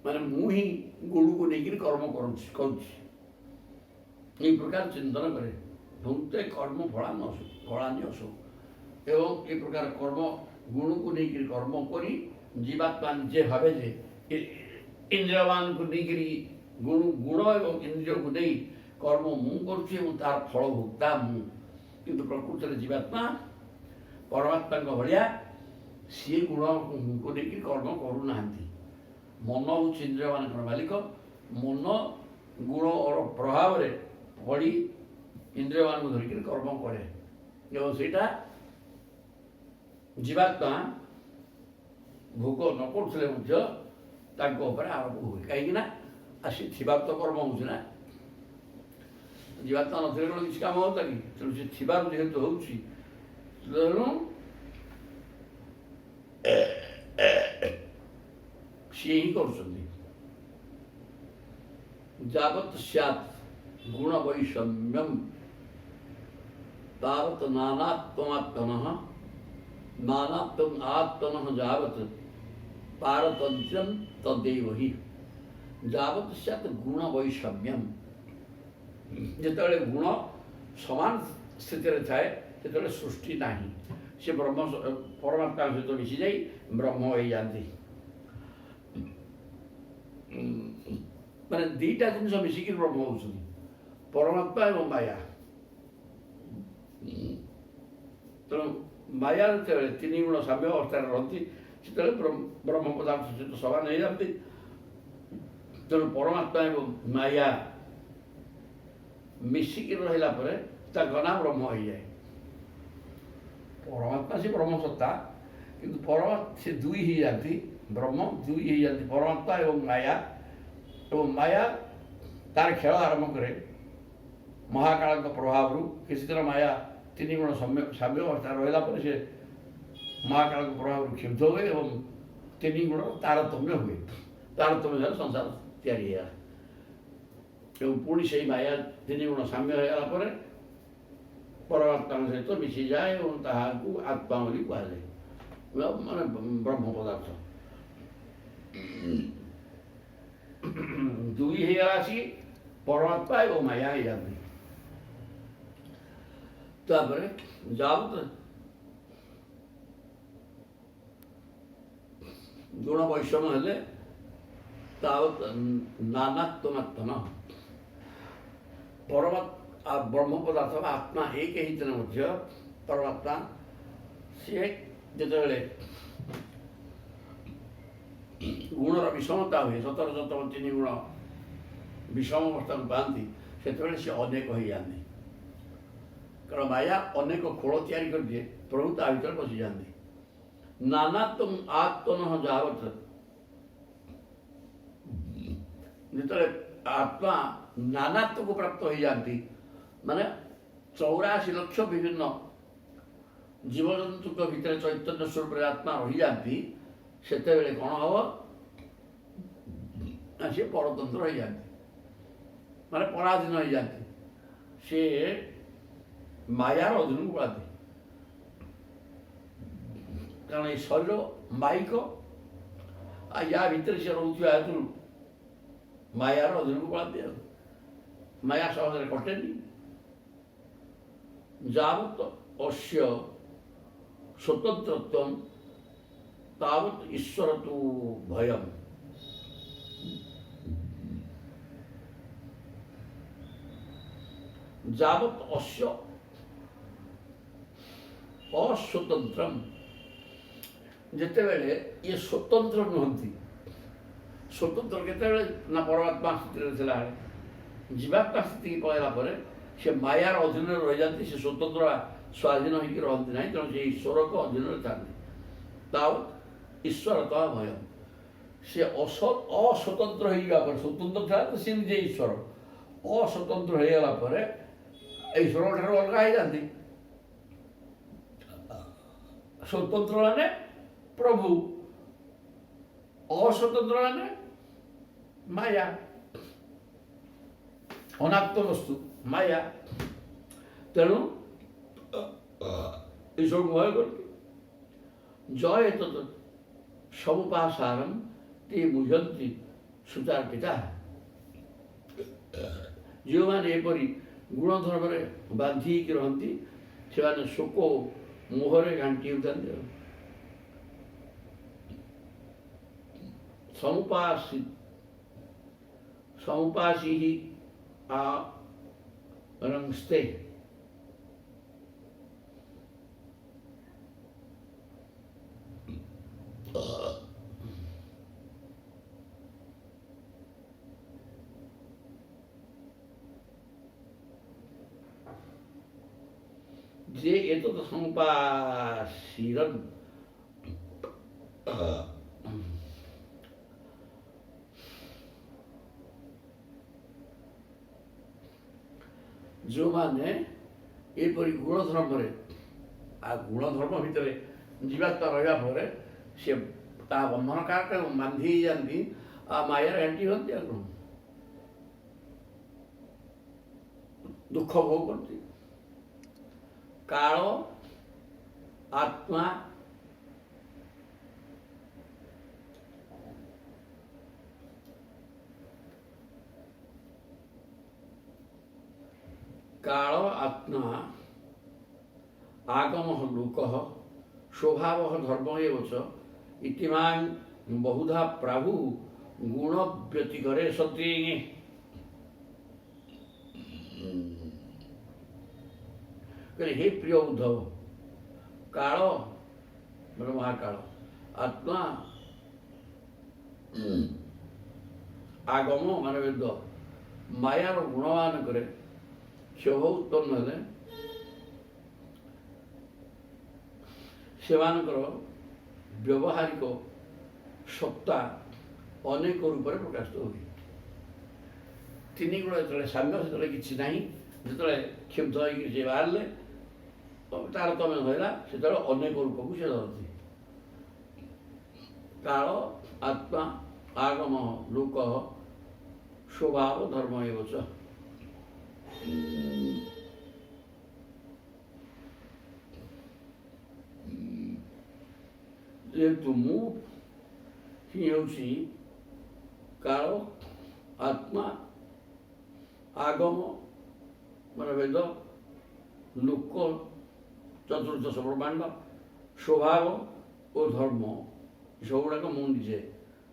माने मुही गुण को लेकर कर्म करुच्ची प्रकार चिंतन करे भुंक्ते कर्म फलान्य असो एवं ये प्रकार कर्म गुण को लेकर कर्म करी जीवात्मा निजे भावे जे इंद्रियमान को लेकर गुण एवं इंद्रिय को नहीं कर्म मु करुच्ची तार फल भोक्ता मु किंतु प्रकृति जीवात्मा परमात्मा भाया सी गुण को लेकर कर्म करूना मन हूँ इंद्रिय मान मालिक मन गुण और प्रभाव पड़ी इंद्रिय मान धरिक कर्म करे सेटा जीवात्मा भोग न करुले आरंभ हुए कहीं आसी तो कर्म हो जीवात्मा नथिले कौन किसी काम होता कि तेणु से जेहेतु हो सी ही कर जावत सैत् गुण वैषम्यम तावत नानात्मात्मनः नानात्म आत्मनः जावत पारतंत्र्यम तदेव ही जावत सैत् गुण वैषम्यम जिते गुण समान स्थित थाए से सृष्टि नहीं से ब्रह्म परमात्मा सहित मिसी जाई ब्रह्म हो जाती माने दीटा जिन मिसिक ब्रह्म हो परमात्मा एवं माया तेणु माया तीन गुण साम्य अवस्था रही से ब्रह्म पदार्थ सहित समान हो जाती तेणु परमात्मा एवं माया मिसिक रहा नाम ब्रह्म हो जाए परमात्मा से ब्रह्म सत्ता किंतु परमात्मा से दुई ही जाती ब्रह्म दुई ही जाती परमात्मा एवं माया तार खेल आरंभ करे महाकाल प्रभाव किसी तरह माया तीन गुण साम्य अवस्था रहा से महाकाल प्रभाव क्षुब्ध हुए और तीन गुण तारतम्य हुए तारतम्य संसार तैयारी पुणी से माया तीन गुण साम्य होगा परमात्मा सहित मिसी जाए और आत्मा बोली कहुए माने ब्रह्म पदार्थ दुई होगा परमात्मा एवं माया हो जाती जावत गुण वैषम्य हेले तावत नानात्मात्मन परमात्मा ब्रह्म पदार्थ आत्मा एक ही परमात्मा सी जिते गुणर विषमता हुए सतर सतम तीन गुण विषम अवस्था को पाती से अनेक हो जाती कारण माया अनेक खोल तैयारी कर दिए प्रभु ता भर पशि जाती नानात्म आत्मन जावत जिते आत्मा नानात्व को प्राप्त हो जाती माने 84 लक्ष विभिन्न जीवजंतु भितर चैतन्य स्वरूप आत्मा रही जाती से कौन हम सी परतंत्र हो जाती माने पराधीन हो जाती से मायार अधीन को पड़ाती कारण ये शरीर माइक या भीतर से रोचा हेतु मायार अधीन को पड़ाती माया सहज कटेनी जावत अस्य स्वतंत्रत्व तावत ईश्वर तो भयम जावत अस्य अस्वतंत्रम जिते बेले ये स्वतंत्र नुहति स्वतंत्र केते ना परमात्मा स्थिति जीवात्मा स्थिति पलैला से मायार अधीन रही जाती से स्वतंत्र स्वाधीन होकर रहती ना तेणु से ईश्वर को अधीन था तावत ईश्वर तो भय ସେ ଅସ୍ୱତନ୍ତ୍ର ହେଇଯିବା ପରେ, ସ୍ୱତନ୍ତ୍ର ଥିଲା ତ ସେ ନିଜେ ଈଶ୍ୱର, ଅସ୍ୱତନ୍ତ୍ର ହେଇଗଲା ପରେ ଈଶ୍ୱର ଠାରୁ ଅଲଗା ହେଇଯାନ୍ତି। ସ୍ୱତନ୍ତ୍ର ମାନେ ପ୍ରଭୁ, ଅସ୍ୱତନ୍ତ୍ର ମାନେ ମାୟା, ଅନାତ୍ମ ବସ୍ତୁ ମାୟା। ତେଣୁ ଈଶ୍ୱରକୁ ଭୟ କରନ୍ତି। ଜୟ ତତ୍ ସବୁପାସାରଂ ତେ ମୁହ୍ୟନ୍ତି ସୁଚାର୍ପିତା। ଯେଉଁମାନେ ଏପରି ଗୁଣଧର୍ମରେ ବାନ୍ଧି ହେଇକି ରହନ୍ତି ସେମାନେ ଶୋକ ମୋହରେ ଘାଣ୍ଟି ହେଉଥାନ୍ତି। ସମୁପାସୀ ରଂସ୍ତେ। ଯେ ଏତତ୍ ସମୁପାସୀରନ୍ ଯେଉଁମାନେ ଏପରି ଗୁଣଧର୍ମରେ ଗୁଣଧର୍ମ ଭିତରେ ଜୀବାତ୍ମା ରହିବା ପରେ ସେ ତା ବନ୍ଧନ କାରକ ବାନ୍ଧି ହେଇଯାନ୍ତି, ମାୟାରେ ଘାଣ୍ଟି ହୁଅନ୍ତି, ଆଉ କ'ଣ ଦୁଃଖ ଭୋଗ କରନ୍ତି। କାଳ ଆତ୍ମା କାଳ ଆତ୍ମା ଆଗମଃ ଲୋକଃ ସ୍ୱଭାବଃ ଧର୍ମ ଏବ च ଇତିମାଂ ବହୁଧା ପ୍ରାହୁ ଗୁଣ ବ୍ୟତିକରେ ସତି। କହିଲେ ହେ ପ୍ରିୟ ଉଦ୍ଧବ, କାଳ ମାନେ ମହାକାଳ, ଆତ୍ମା ଆଗମ ମାନେ ବେଦ, ମାୟାର ଗୁଣମାନଙ୍କରେ କ୍ଷୋଭ ଉତ୍ପନ୍ନ ହେଲେ ସେମାନଙ୍କର ବ୍ୟବହାରିକ ସତ୍ତା ଅନେକ ରୂପରେ ପ୍ରକାଶିତ ହୁଏ। ତିନି ଗୁଣ ଯେତେବେଳେ ସାମ୍ୟ, ସେତେବେଳେ କିଛି ନାହିଁ। ଯେତେବେଳେ କ୍ଷୁବ୍ଧ ହେଇକି ସେ ବାହାରିଲେ, ତାରତମ୍ୟ ଧରିଲା, ସେତେବେଳେ ଅନେକ ରୂପକୁ ସେ ଧରନ୍ତି। କାଳ ଆତ୍ମା ଆଗମ ଲୋକ ସ୍ୱଭାବ ଧର୍ମ ଏବ च। ଯେହେତୁ ମୁଁ ହିଁ ହେଉଛି କାଳ ଆତ୍ମା ଆଗମ ମାନେ ବେଦ, ଲୋକ ଚତୁର୍ଦ୍ଦଶ ବ୍ରହ୍ମାଣ୍ଡ, ସ୍ୱଭାବ ଓ ଧର୍ମ, ସବୁଗୁଡ଼ାକ ମୁଁ ନିଜେ,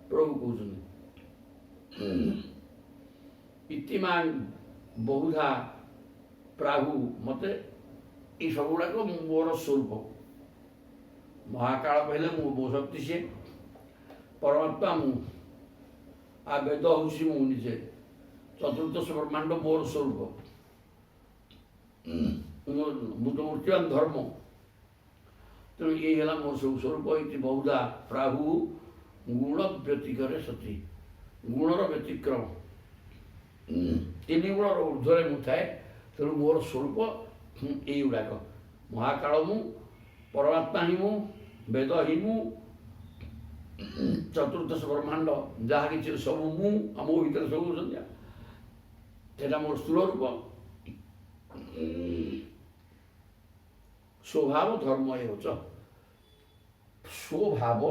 ପ୍ରଭୁ କହୁଛନ୍ତି। ଇତିମାଂ ବହୁଧା ପ୍ରାହୁ, ମୋତେ ଏଇ ସବୁଗୁଡ଼ାକ ମୋର ସ୍ୱରୂପ। ମହାକାଳ କହିଲେ ମୁଁ, ମୋ ଶକ୍ତି ସିଏ, ପରମାତ୍ମା ମୁଁ, ବେଦ ହେଉଛି ମୁଁ ନିଜେ, ଚତୁର୍ଦ୍ଦଶ ବ୍ରହ୍ମାଣ୍ଡ ମୋର ସ୍ୱରୂପ, ମୁଁ ତ ମୂର୍ତ୍ତିବାନ ଧର୍ମ। ତେଣୁ ଇଏ ହେଲା ମୋର ସବୁ ସ୍ୱରୂପ। ଇତି ବହୁଧା ପ୍ରାହୁ ଗୁଣ ବ୍ୟତିକରେ ସତି। ଗୁଣର ବ୍ୟତିକ୍ରମ, ତିନି ଗୁଣର ଊର୍ଦ୍ଧ୍ୱରେ ମୁଁ ଥାଏ। ତେଣୁ ମୋର ସ୍ୱରୂପ ଏଇଗୁଡ଼ାକ। ମହାକାଳ ମୁଁ, ପରମାତ୍ମା ହିଁ ମୁଁ, ବେଦ ହିଁ ମୁଁ, ଚତୁର୍ଦ୍ଦଶ ବ୍ରହ୍ମାଣ୍ଡ ଯାହା କିଛି ସବୁ ମୁଁ, ଆମ ଭିତରେ ସବୁ ଅଛନ୍ତି, ସେଟା ମୋର ସ୍ଥୂଳ ରୂପ। ସ୍ୱଭାବ ଧର୍ମ ଏବ च। ସ୍ୱଭାବ,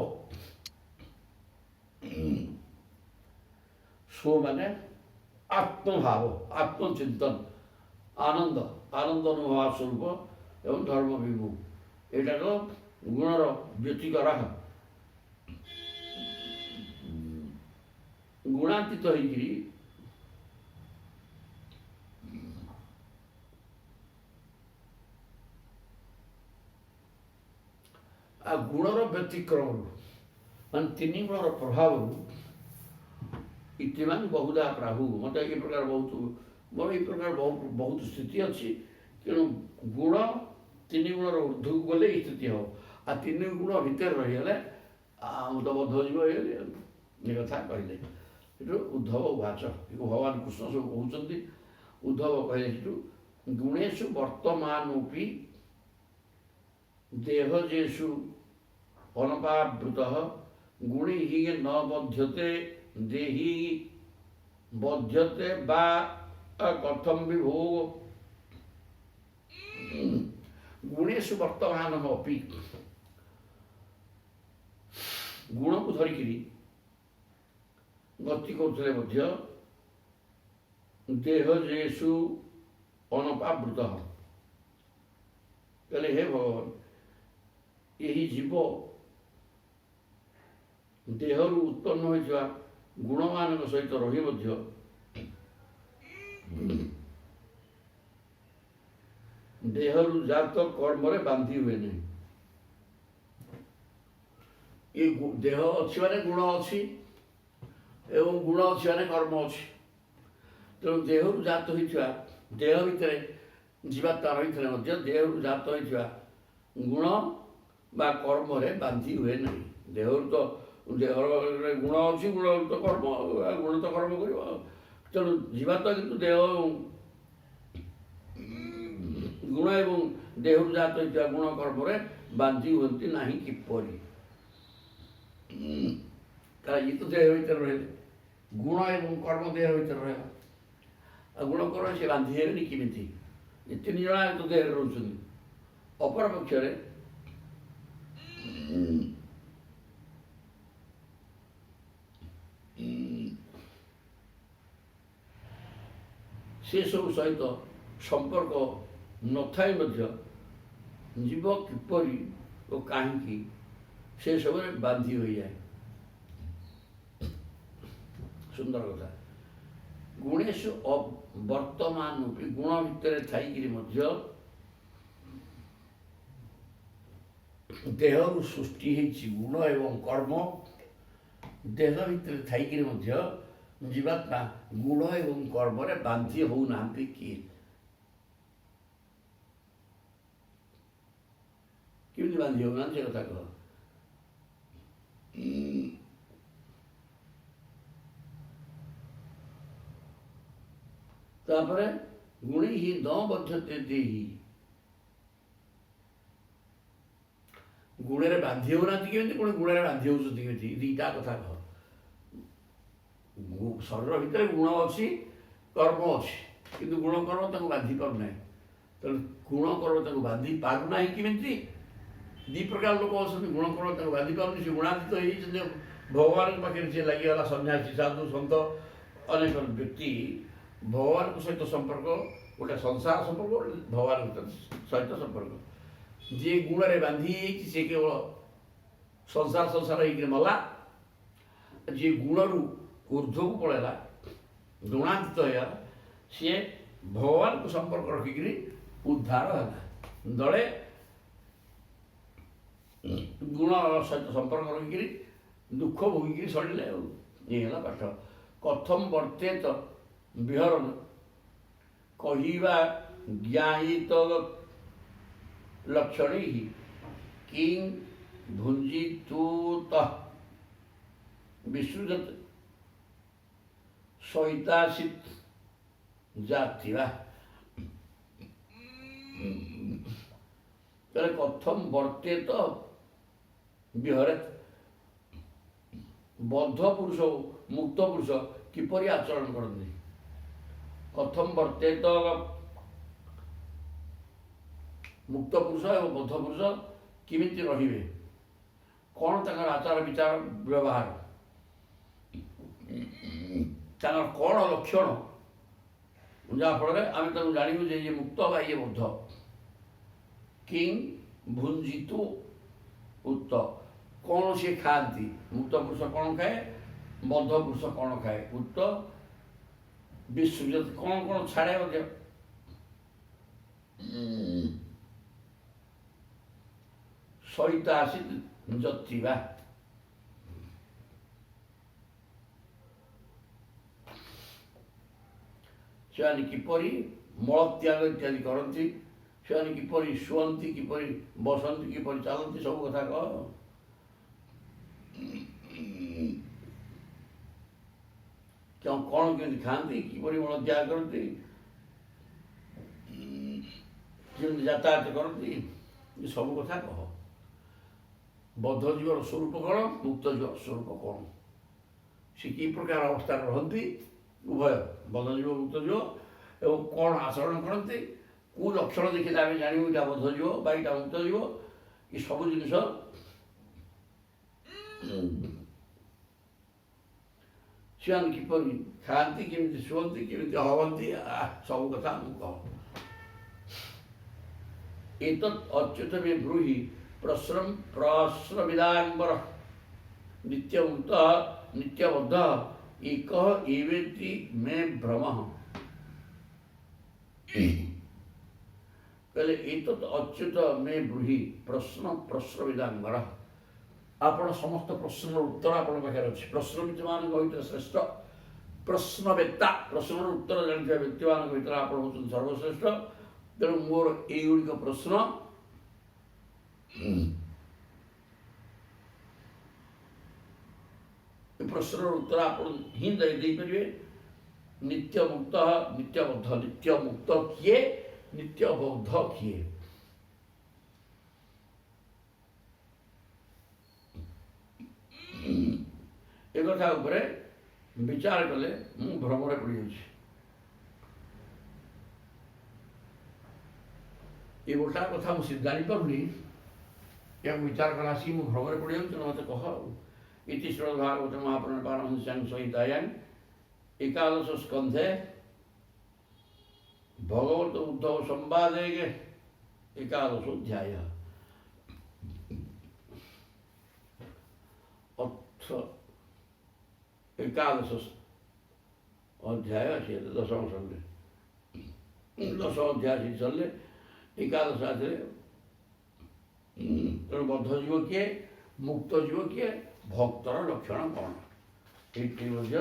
ସ୍ୱ ମାନେ ଆତ୍ମଭାବ, ଆତ୍ମଚିନ୍ତନ, ଆନନ୍ଦ, ଆନନ୍ଦ ଅନୁଭବ ସ୍ୱରୂପ ଏବଂ ଧର୍ମ ବିଭୁ, ଏଇଟାକ ଗୁଣର ବ୍ୟତିକର, ଗୁଣାତୀତ ହେଇକିରି ଗୁଣର ବ୍ୟତିକ୍ରମରୁ ମାନେ ତିନି ଗୁଣର ପ୍ରଭାବରୁ ଇତିମାନ ବହୁଧା ପ୍ରାହୁ, ମୋତେ ଏ ପ୍ରକାର ବହୁତ, ମୋର ଏଇ ପ୍ରକାର ବହୁତ ସ୍ଥିତି ଅଛି। ତେଣୁ ଗୁଣ ତିନି ଗୁଣର ଊର୍ଦ୍ଧ୍ୱକୁ ଗଲେ ଏଇ ସ୍ଥିତି ହେବ, ଆଉ ତିନି ଗୁଣ ଭିତରେ ରହିଗଲେ ମୁଁ ତ ବଦ୍ଧ ଯିବ ହେଇଗଲି। ଏ କଥା କହିଲେ। ସେଠୁ ଉଦ୍ଧବ ଉବାଚ, ଭଗବାନ କୃଷ୍ଣ ସବୁ କହୁଛନ୍ତି। ଉଦ୍ଧବ କହିଲେ ସେଠୁ ଗୁଣେଷୁ ବର୍ତ୍ତମାନୋପି ଦେହଜେଷୁ ଅନପାବୃତଃ ଗୁଣି ହି ନ ବଧ୍ୟତେ ଦେହି ବଧ୍ୟତେ ବା କଥମ ବିଭୋଗ। ଗୁଣେଷୁ ବର୍ତ୍ତମାନ ଅପି, ଗୁଣକୁ ଧରିକିରି ଗତି କରୁଥିଲେ ମଧ୍ୟ ଦେହ ଯେସୁ ଅନପାବୃତ। କହିଲେ ହେ ଭଗବାନ, ଏହି ଜୀବ ଦେହରୁ ଉତ୍ପନ୍ନ ହୋଇଥିବା ଗୁଣମାନଙ୍କ ସହିତ ରହି ମଧ୍ୟ ଦେହରୁ ଜାତ କର୍ମରେ ବାନ୍ଧି ହୁଏ ନାହିଁ। ଏ ଦେହ ଅଛି ମାନେ ଗୁଣ ଅଛି, ଏବଂ ଗୁଣ ଅଛି ମାନେ କର୍ମ ଅଛି। ତେଣୁ ଦେହରୁ ଜାତ ହୋଇଥିବା, ଦେହ ଭିତରେ ଜୀବାତ୍ମା ରହିଥିଲେ ମଧ୍ୟ ଦେହରୁ ଜାତ ହୋଇଥିବା ଗୁଣ ବା କର୍ମରେ ବାନ୍ଧି ହୁଏ ନାହିଁ। ଦେହରୁ ତ ଦେହର ଗୁଣ ଅଛି, ଗୁଣରୁ ତ କର୍ମ, ଗୁଣ ତ କର୍ମ କରିବ। ତେଣୁ ଜୀବାତ୍ମା କିନ୍ତୁ ଦେହ ଗୁଣ ଏବଂ ଦେହରୁ ଜାତ ହୋଇଥିବା ଗୁଣ କର୍ମରେ ବାନ୍ଧି ହୁଅନ୍ତି ନାହିଁ କିପରି? କାରଣ ଇଏ ତ ଦେହ ଭିତରେ ରହିଲେ, ଗୁଣ ଏବଂ କର୍ମ ଦେହ ଭିତରେ ରହିଲା, ଆଉ ଗୁଣ କର୍ମ ସେ ବାନ୍ଧି ହେବେନି କେମିତି? ଏ ତିନି ଜଣ ତ ଦେହରେ ରହୁଛନ୍ତି। ଅପରପକ୍ଷରେ ସେସବୁ ସହିତ ସମ୍ପର୍କ ନଥାଇ ମଧ୍ୟ ଜୀବ କିପରି ଓ କାହିଁକି ସେସବୁରେ ବାନ୍ଧି ହୋଇଯାଏ। ସୁନ୍ଦର କଥା। ଗୁଣେଷୁ ବର୍ତ୍ତମାନ ଗୁଣ ଭିତରେ ଥାଇକିରି ମଧ୍ୟ ଦେହରୁ ସୃଷ୍ଟି ହେଇଛି ଗୁଣ ଏବଂ କର୍ମ। ଦେହ ଭିତରେ ଥାଇକିରି ମଧ୍ୟ ଜୀବାତ୍ମା ଗୁଣ ଏବଂ କର୍ମରେ ବାନ୍ଧି ହଉନାହାନ୍ତି କିଏ? କେମିତି ବାନ୍ଧି ହଉନାହାନ୍ତି ସେ କଥା କହ। ତାପରେ ଗୁଣି ହି ନ ବଧ୍ୟତେ ଦେହି, ଗୁଣରେ ବାନ୍ଧି ହଉନାହାନ୍ତି କେମିତି, ପୁଣି ଗୁଣରେ ବାନ୍ଧି ହଉଛନ୍ତି କେମିତି? ଦିଟା କଥା କହ। ଶରୀର ଭିତରେ ଗୁଣ ଅଛି, କର୍ମ ଅଛି, କିନ୍ତୁ ଗୁଣ କର୍ମ ତାକୁ ବାନ୍ଧି ପାରୁନାହିଁ। ତେଣୁ ଗୁଣ କର୍ମ ତାକୁ ବାନ୍ଧି ପାରୁନାହିଁ କେମିତି? ଦି ପ୍ରକାର ଲୋକ ଅଛନ୍ତି। ଗୁଣ କର୍ମ ତାକୁ ବାନ୍ଧି ପାରୁନି, ସେ ଗୁଣାତୀତ ହେଇଛନ୍ତି। ଭଗବାନଙ୍କ ପାଖରେ ସେ ଲାଗିଗଲା, ସନ୍ନ୍ୟାସୀ, ସାଧୁ, ସନ୍ଥ, ଅନେକ ବ୍ୟକ୍ତି ଭଗବାନଙ୍କ ସହିତ ସମ୍ପର୍କ, ଗୋଟେ ସଂସାର ସମ୍ପର୍କ, ଗୋଟେ ଭଗବାନଙ୍କ ସହିତ ସମ୍ପର୍କ। ଯିଏ ଗୁଣରେ ବାନ୍ଧି ହେଇଛି ସେ କେବଳ ସଂସାର ହେଇକି ମଲା। ଯିଏ ଗୁଣରୁ ଊର୍ଦ୍ଧ୍ୱକୁ ପଳେଇଲା, ଗୁଣାତୀତ ହେଇଗଲା, ସିଏ ଭଗବାନଙ୍କୁ ସମ୍ପର୍କ ରଖିକିରି ଉଦ୍ଧାର ହେଲା। ଦଳେ ଗୁଣ ସହିତ ସମ୍ପର୍କ ରଖିକିରି ଦୁଃଖ ଭୋଗିକିରି ସରିଲେ। ଆଉ ଇଏ ହେଲା ପାଠ। କଥମ ବର୍ତ୍ତେତ ବିହରଣ କହିବା ଜ୍ଞାହିତ ଲକ୍ଷଣୀ କିଂ ଭୁଞ୍ଜିତୁତ ବିସୃଜତ ସହିତାସିତ ଜାତିବା। ତାହେଲେ କଥମ ବର୍ତ୍ତେତ ବିହରେତ, ବଦ୍ଧ ପୁରୁଷ ମୁକ୍ତ ପୁରୁଷ କିପରି ଆଚରଣ କରନ୍ତି? କଥମ ବର୍ତ୍ତେତ, ମୁକ୍ତ ପୁରୁଷ ଏବଂ ବଦ୍ଧ ପୁରୁଷ କେମିତି ରହିବେ? କ'ଣ ତାଙ୍କର ଆଚାର ବିଚାର ବ୍ୟବହାର, ତାଙ୍କର କ'ଣ ଲକ୍ଷଣ, ଯାହାଫଳରେ ଆମେ ତାଙ୍କୁ ଜାଣିବୁ ଯେ ଇଏ ମୁକ୍ତ ବା ଇଏ ବଦ୍ଧ। କିଂ ଭୁଞ୍ଜିତୁ ଉତ, କ'ଣ ସିଏ ଖାଆନ୍ତି? ମୁକ୍ତ ପୁରୁଷ କ'ଣ ଖାଏ, ବଦ୍ଧ ପୁରୁଷ କ'ଣ ଖାଏ? ଉତ ବିସୃଜତ, କ'ଣ କ'ଣ ଛାଡ଼େ ମଧ୍ୟ। ସହିତାସିତ ଯତିବା, ସେମାନେ କିପରି ମଳତ୍ୟାଗ ଇତ୍ୟାଦି କରନ୍ତି, ସେମାନେ କିପରି ଶୁଅନ୍ତି, କିପରି ବସନ୍ତି, କିପରି ଚାଲନ୍ତି, ସବୁ କଥା କହ। କ'ଣ କେମିତି ଖାଆନ୍ତି, କିପରି ମଳତ୍ୟାଗ କରନ୍ତି, କେମିତି ଯାତାୟାତ କରନ୍ତି, ଏ ସବୁ କଥା କହ। ବଦ୍ଧ ଜୀବର ସ୍ୱରୂପ କ'ଣ, ମୁକ୍ତ ଜୀବର ସ୍ୱରୂପ କ'ଣ, ସେ କି ପ୍ରକାର ଅବସ୍ଥାରେ ରହନ୍ତି ଉଭୟ ବଦ୍ଧ ଜୀବ ମୁକ୍ତ ଜୀବ, ଏବଂ କ'ଣ ଆଚରଣ କରନ୍ତି, କେଉଁ ଲକ୍ଷଣ ଦେଖିଲେ ଆମେ ଜାଣିବୁ ଏଇଟା ବଦ୍ଧ ଜୀବ ବା ଏଇଟା ମୁକ୍ତ ଜୀବ, ଏ ସବୁ ଜିନିଷ ସେମାନେ କିପରି ଖାଆନ୍ତି, କେମିତି ଶୁଅନ୍ତି, କେମିତି ହବନ୍ତି, ସବୁ କଥା ଆମକୁ କହ। ଏତତ୍ ଅଚ୍ୟୁତ ମେ ବ୍ରୂହି ପ୍ରଶ୍ରବିଦାମ୍ବର ନିତ୍ୟମୁକ୍ତ ନିତ୍ୟବଦ୍ଧ ଏକଃ ଏବେତି ମେ ଭ୍ରମଃ। କହିଲେ ଏତତ୍ ଅଚ୍ୟୁତ ମେ ବ୍ରୂହି ପ୍ରଶ୍ରବିଦାମ୍ବର, ଆପଣ ସମସ୍ତ ପ୍ରଶ୍ନର ଉତ୍ତର ଆପଣଙ୍କ ପାଖରେ ଅଛି। ପ୍ରଶ୍ନବିତମାନଙ୍କ ଭିତରେ ଶ୍ରେଷ୍ଠ ପ୍ରଶ୍ନବେତ୍ତା, ପ୍ରଶ୍ନର ଉତ୍ତର ଜାଣିଥିବା ବ୍ୟକ୍ତିମାନଙ୍କ ଭିତରେ ଆପଣ ହେଉଛନ୍ତି ସର୍ବଶ୍ରେଷ୍ଠ। ତେଣୁ ମୋର ଏଇଗୁଡ଼ିକ ପ୍ରଶ୍ନ ଏ ପ୍ରଶ୍ନର ଉତ୍ତର ଆପଣ ହିଁ ଦେଇପାରିବେ। ନିତ୍ୟମୁକ୍ତ ନିତ୍ୟବଦ୍ଧ, ନିତ୍ୟମୁକ୍ତ କିଏ, ନିତ୍ୟବଦ୍ଧ କିଏ? ଏ କଥା ଉପରେ ବିଚାର କଲେ ମୁଁ ଭ୍ରମରେ ପଡ଼ିଯାଉଛି। ଏ ଗୋଟା କଥା ମୁଁ ଜାଣିପାରୁନି, ଏହାକୁ ବିଚାର କଲା ଆସିକି ମୁଁ ଭ୍ରମରେ ପଡ଼ିଯାଉଛି। ତେଣୁ ମୋତେ କହ। ଇତି ଶ୍ରୀମଦ୍ଭାଗବତେ ମହାପୁରାଣେ ପାରମହଂସ୍ୟାଂ ସଂହିତାୟାଂ ଏକାଦଶ ସ୍କନ୍ଧେ ଭଗବତ ଉଦ୍ଧବ ସମ୍ବାଦେ ଏକାଦଶ ଅଧ୍ୟାୟ ଏକାଦଶ ଅଧ୍ୟାୟ ଅଛି, ଦଶମ ସରିଲେ, ଦଶମ ଅଧ୍ୟାୟ ସେ ସରିଲେ ଏକାଦଶ ଆସିଲେ। ତେଣୁ ବଦ୍ଧ ଜୀବ କିଏ, ମୁକ୍ତ ଜୀବ କିଏ, ଭକ୍ତର ଲକ୍ଷଣ କ'ଣ, ଏଇଠି ମଧ୍ୟ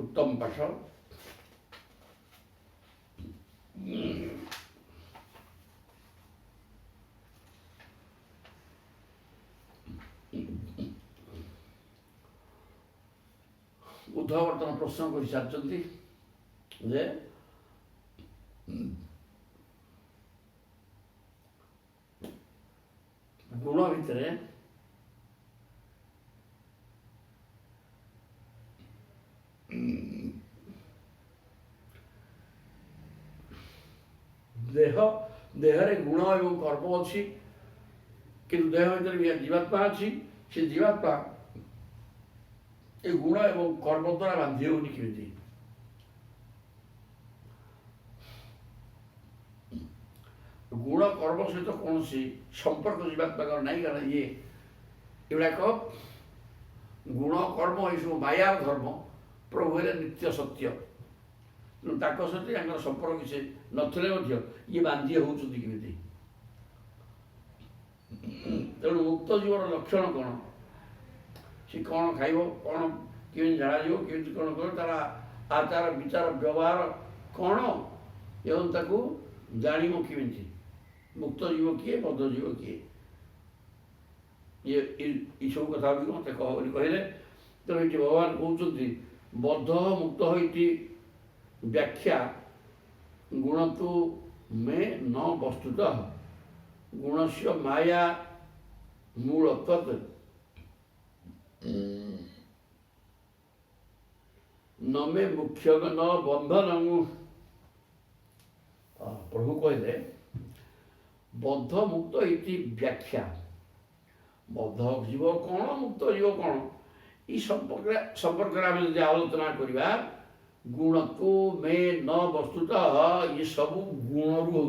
ଉତ୍ତମ ପାଠ। ଉଦ୍ଧବ ବର୍ତ୍ତମାନ ପ୍ରଶ୍ନ କରିସାରିଛନ୍ତି ଯେ ଗୁଣ ଭିତରେ ଦେହରେ ଗୁଣ ଏବଂ କର୍ମ ଅଛି, କିନ୍ତୁ ଦେହ ଭିତରେ ବି ଜୀବାତ୍ମା ଅଛି। ସେ ଜୀବାତ୍ମା ଏ ଗୁଣ ଏବଂ କର୍ମ ଦ୍ୱାରା ବାନ୍ଧି ହେଉନି କେମିତି? ଗୁଣ କର୍ମ ସହିତ କୌଣସି ସମ୍ପର୍କ ଜୀବାତ୍ମାଙ୍କର ନାହିଁ, କାରଣ ଏଗୁଡ଼ାକ ଗୁଣ କର୍ମ ଏସବୁ ମାୟାର ଧର୍ମ, ପ୍ରଭୁ ହେଲେ ନିତ୍ୟ ସତ୍ୟ। ତେଣୁ ତାଙ୍କ ସହିତ ତାଙ୍କର ସମ୍ପର୍କ କିଛି ନଥିଲେ ମଧ୍ୟ ଇଏ ବାନ୍ଧି ହେଉଛନ୍ତି କେମିତି? ତେଣୁ ମୁକ୍ତ ଜୀବର ଲକ୍ଷଣ କ'ଣ, ସେ କ'ଣ ଖାଇବ, କ'ଣ କେମିତି ଝାଡ଼ାଯିବ, କେମିତି କ'ଣ କରିବ, ତାର ଆଚାର ବିଚାର ବ୍ୟବହାର କ'ଣ, ଏବଂ ତାକୁ ଜାଣିବ କେମିତି? ମୁକ୍ତ ଜୀବ କିଏ, ବଦ୍ଧ ଜୀବ କିଏ? ଏସବୁ କଥା ଗୁଡ଼ିକ ମୋତେ କହ ବୋଲି କହିଲେ। ତେଣୁ ଏଠି ଭଗବାନ କହୁଛନ୍ତି ବଦ୍ଧ ମୁକ୍ତ ଇତି ବ୍ୟାଖ୍ୟା ଗୁଣତୁ ମେ ନ ବସ୍ତୁତଃ ଗୁଣସ୍ୟ ମାୟା ମୂଳତତ୍ न मे मुख्य न बंधन। प्रभु कहले बद्ध मुक्त इति व्याख्या, बद्ध जीव कौन, मुक्त जीव कौन, ये संपर्क आम जो आलोचना करवा, गुण को मे न वस्तुतः ये सब गुण रु हो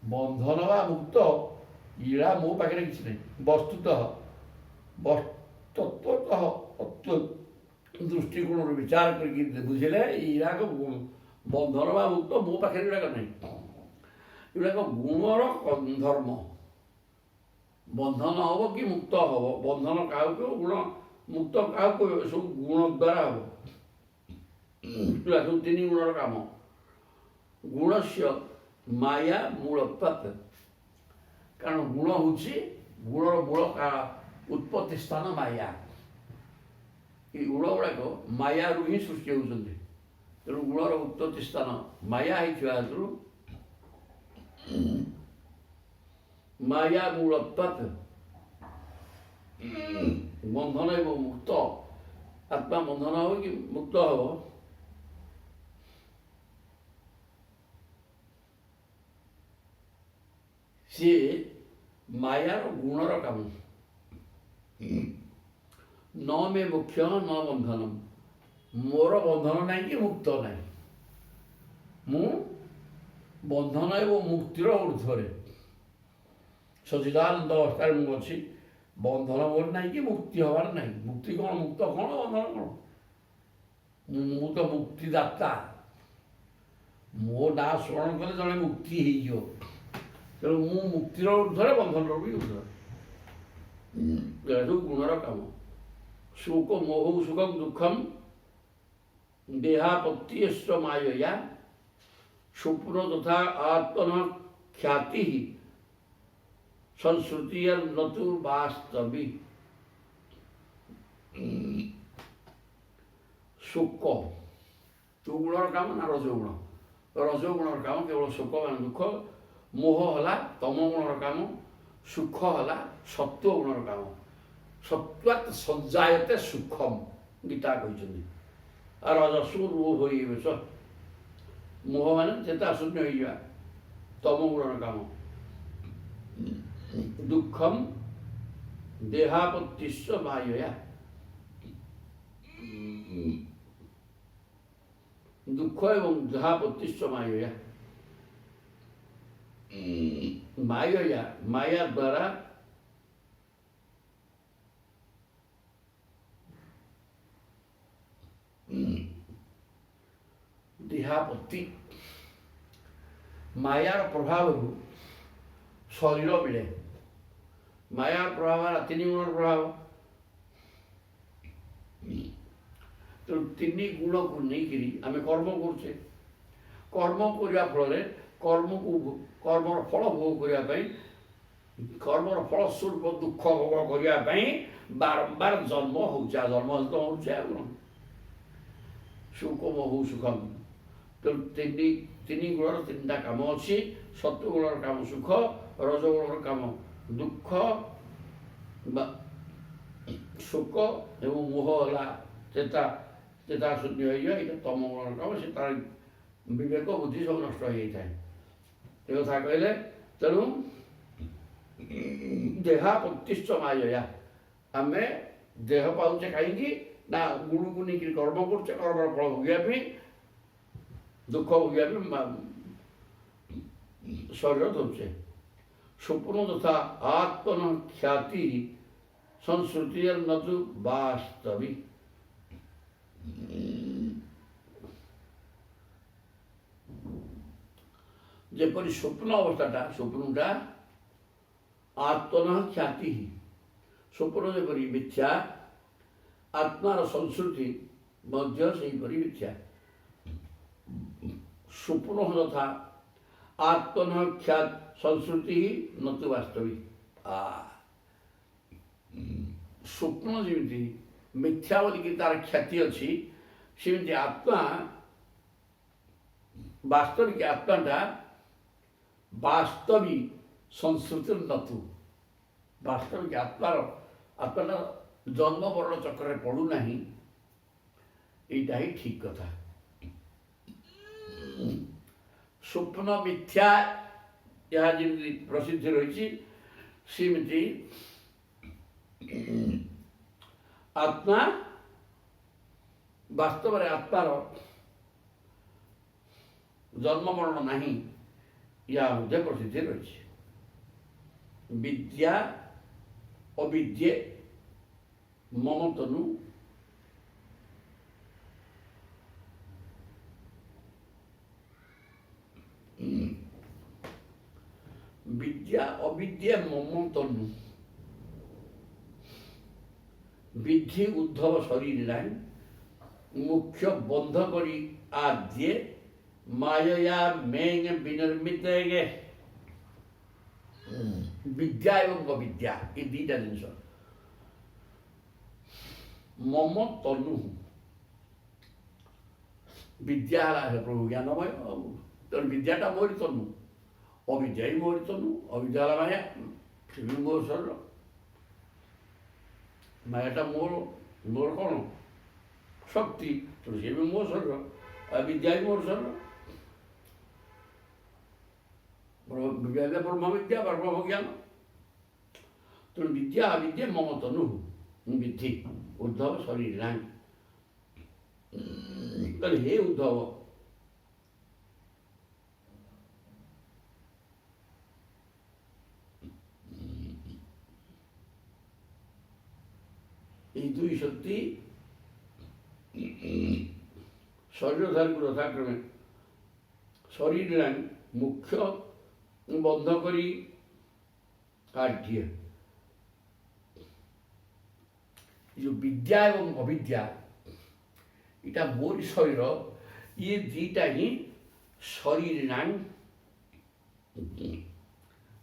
बंधन व मुक्त इड़ा मो पाखे किसी नहीं। वस्तुतः तत्वतः दृष्टिकोण विचार करके बुझे इराक बंधन व मुक्त मो पाखे गुड़ाक नहीं, एगुड़ाक गुणर धर्म। बंधन हम कि मुक्त हम, बंधन क्या गुण, मुक्त क्या सब गुण द्वारा हम, सब तीन गुणर काम। गुण से माया मूलत्वात्, कारण गुण हूँ गुणर मूल उत्पत्ति स्थान माया। ଏ ଗୁଣ ଗୁଡ଼ାକ ମାୟାରୁ ହିଁ ସୃଷ୍ଟି ହେଉଛନ୍ତି। ତେଣୁ ଗୁଣର ଉତ୍ପତ୍ତି ସ୍ଥାନ ମାୟା ହେଇଥିବା ହେତୁରୁ ମାୟା ମୂଳତ୍ୱାତ୍ ବନ୍ଧନ ଏବଂ ମୁକ୍ତ ଆତ୍ମା ବନ୍ଧନ ହେବ କି ମୁକ୍ତ ହେବ ସିଏ ମାୟାର ଗୁଣର କାମ। ନ ମେ ମୁଖ୍ୟ ନ ବନ୍ଧନମ୍, ମୋର ବନ୍ଧନ ନାହିଁ କି ମୁକ୍ତ ନାହିଁ, ମୁଁ ବନ୍ଧନ ଏବଂ ମୁକ୍ତିର ଉର୍ଦ୍ଧ୍ୱରେ ସଚିଦାନନ୍ଦ ଅବସ୍ଥାରେ ମୁଁ ଅଛି। ବନ୍ଧନ ମୋର ନାହିଁ କି ମୁକ୍ତି ହେବାର ନାହିଁ। ମୁକ୍ତି କ'ଣ, ମୁକ୍ତ କ'ଣ, ବନ୍ଧନ କ'ଣ? ମୁଁ ତ ମୁକ୍ତିଦାତା। ମୋ ନାଁ ସ୍ମରଣ କଲେ ଜଣେ ମୁକ୍ତି ହେଇଯିବ। ତେଣୁ ମୁଁ ମୁକ୍ତିର ଉର୍ଦ୍ଧ୍ୱରେ, ବନ୍ଧନର ବି ଉର୍ଦ୍ଧ୍ୱରେ। ଏସବୁ ଗୁଣର କାମ। ଶୋକ ମୋହ ସୁଖം ଦୁଃଖം ଦେହାପତ୍ୟସ୍ୟ ମାୟୟା ସ୍ୱପ୍ନ ତଥା ଆତ୍ମନ ଖ୍ୟାତି ସଂସ୍କୃତିର୍ନତୁ ବାସ୍ତବି। ଶୋକ ତୁ ଗୁଣର କାମ ନା ରଜଗୁଣ? ରଜଗୁଣର କାମ କେବଳ ଶୋକ ମାନେ ଦୁଃଖ। ମୋହ ହେଲା ତମ ଗୁଣର କାମ। ସୁଖ ହେଲା ସତ୍ୱ ଗୁଣର କାମ। ସତ୍ୱାତ୍ ସଞ୍ଜାୟତେ ସୁଖମ୍ ଗୀତା କହିଛନ୍ତି। ଆଉ ରଜସ୍ୱ ରୋହ ହୋଇବେଶ, ମୋହ ମାନେ ଚେତା ଶୂନ୍ୟ ହେଇଯିବା, ତମ ଗୁଣର କାମ। ଦୁଃଖମ୍ ଦେହାପତ୍ତିସ୍ୟ ମାୟୟା, ଦୁଃଖ ଏବଂ ଦେହାପତ୍ତିସ୍ୟ ମାୟୟା। ମାୟୟା ମାୟା ଦ୍ୱାରା ଦେହାପତ୍ତି, ମାୟାର ପ୍ରଭାବରୁ ଶରୀର ମିଳେ। ମାୟାର ପ୍ରଭାବ ହେଲା ତିନି ଗୁଣର ପ୍ରଭାବ। ତେଣୁ ତିନି ଗୁଣକୁ ନେଇକରି ଆମେ କର୍ମ କରୁଛେ। କର୍ମ କରିବା ଫଳରେ କର୍ମର ଫଳ ଭୋଗ କରିବା ପାଇଁ, କର୍ମର ଫଳ ସ୍ୱରୂପ ଦୁଃଖ ଭୋଗ କରିବା ପାଇଁ ବାରମ୍ବାର ଜନ୍ମ ହେଉଛି। ଆଉ ଜନ୍ମ ତ ହେଉଛି ଆଉ କ'ଣ? ଶୋକ ମୋହ ସୁଖମ୍। ତେଣୁ ତିନି ଗୁଣର ତିନିଟା କାମ ଅଛି। ସତ୍ୱ ଗୁଣର କାମ ସୁଖ, ରଜଗୁଣର କାମ ଦୁଃଖ ବା ଶୋକ, ଏବଂ ମୋହ ହେଲା ଚେତା ଶୂନ୍ୟ ହେଇଯିବା। ଏଇଟା ତମ ଗୁଣର କାମ। ସେ ତାର ବିବେକ ବୁଦ୍ଧି ସବୁ ନଷ୍ଟ ହେଇଯାଇଥାଏ। ଏ କଥା କହିଲେ। ତେଣୁ ଦେହାପତ୍ତିସ୍ୟ ମାୟୟା, ଆମେ ଦେହ ପାଉଛେ କାହିଁକି ନା ଗୁଣକୁ ନେଇକରି କର୍ମ କରୁଛେ। କର୍ମର ଫଳ ଭୋଗିବା ପାଇଁ, ଦୁଃଖ ଭୋଗିବା ପାଇଁ ଶରୀର ଧରୁଛେ। ସ୍ୱପ୍ନ ତଥା ଆତ୍ମନ ଖ୍ୟାତି ସଂସ୍କୃତିର୍ନତୁ ବାସ୍ତବି। ଯେପରି ସ୍ୱପ୍ନ ଅବସ୍ଥାଟା, ସ୍ୱପ୍ନଟା ଆତ୍ମନ ଖ୍ୟାତି, ସ୍ୱପ୍ନ ଯେପରି ମିଥ୍ୟା, ଆତ୍ମାର ସଂସ୍କୃତି ମଧ୍ୟ ସେହିପରି ମିଥ୍ୟା। ସ୍ୱପ୍ନ ତଥା ଆତ୍ମନ ଖ୍ୟାତ ସଂସ୍କୃତି ନତୁ ବାସ୍ତବିକ। ସ୍ୱପ୍ନ ଯେମିତି ମିଥ୍ୟା ବୋଲିକି ତାର ଖ୍ୟାତି ଅଛି, ସେମିତି ଆତ୍ମା ବାସ୍ତବିକ ଆତ୍ମାଟା ବାସ୍ତବିକ ସଂସ୍କୃତିର ନତୁ। ବାସ୍ତବିକ ଆତ୍ମାଟା ଜନ୍ମ ମରଣ ଚକ୍ରରେ ପଡ଼ୁନାହିଁ। ଏଇଟା ହିଁ ଠିକ୍ କଥା। ସ୍ୱପ୍ନ ମିଥ୍ୟା ଏହା ଯେମିତି ପ୍ରସିଦ୍ଧି ରହିଛି, ସେମିତି ଆତ୍ମା ବାସ୍ତବରେ ଆତ୍ମାର ଜନ୍ମ ମରଣ ନାହିଁ, ଏହା ମଧ୍ୟ ପ୍ରସିଦ୍ଧି ରହିଛି। ବିଦ୍ୟା ଅବିଦ୍ୟେ ମମ ତନୁ বিদ্যা অবিদ্যা মম তনু। বৃদ্ধি উদ্ধব শরীর নাই, মুখ্য বন্ধ করি আদ্যে মায়া মেং বিনির্মিত। বিদ্যা এবং অবিদ্যা এই দুইটা জিনিস। ମମ ତନୁ ବିଦ୍ୟା ହେଲା ପ୍ରଭୁ ଜ୍ଞାନମୟ ଆଉ ତେଣୁ ବିଦ୍ୟାଟା ମୋରି ତନୁ ଅବିଦ୍ୟା ହିଁ ମୋରି ତନୁ ଅବିଦ୍ୟା ହେଲା ମାୟା ସେ ବି ମୋର ଶରୀର ମାୟାଟା ମୋର କ'ଣ ଶକ୍ତି ତେଣୁ ସେ ବି ମୋ ଶରୀର ଆଉ ବିଦ୍ୟା ବି ମୋର ଶରୀର ବ୍ରହ୍ମ ବିଦ୍ୟା ବ୍ରହ୍ମ ଜ୍ଞାନ ତେଣୁ ବିଦ୍ୟା ଅବିଦ୍ୟା ମମ ତନୁ ବିଧି ଉଦ୍ଧବ ଶରୀର ନାହିଁ ତାହେଲେ ହେ ଉଦ୍ଧବ এই দুই শক্তি শরীরধারীକୁ যথাক্রমে শরীর ନାହିଁ ମୁଖ୍ୟ ବନ୍ଧ କରି କାର୍ଯ୍ୟ जो विद्या एवं अविद्या इटा मोर शरीर ये दीटा ही शरीर नाम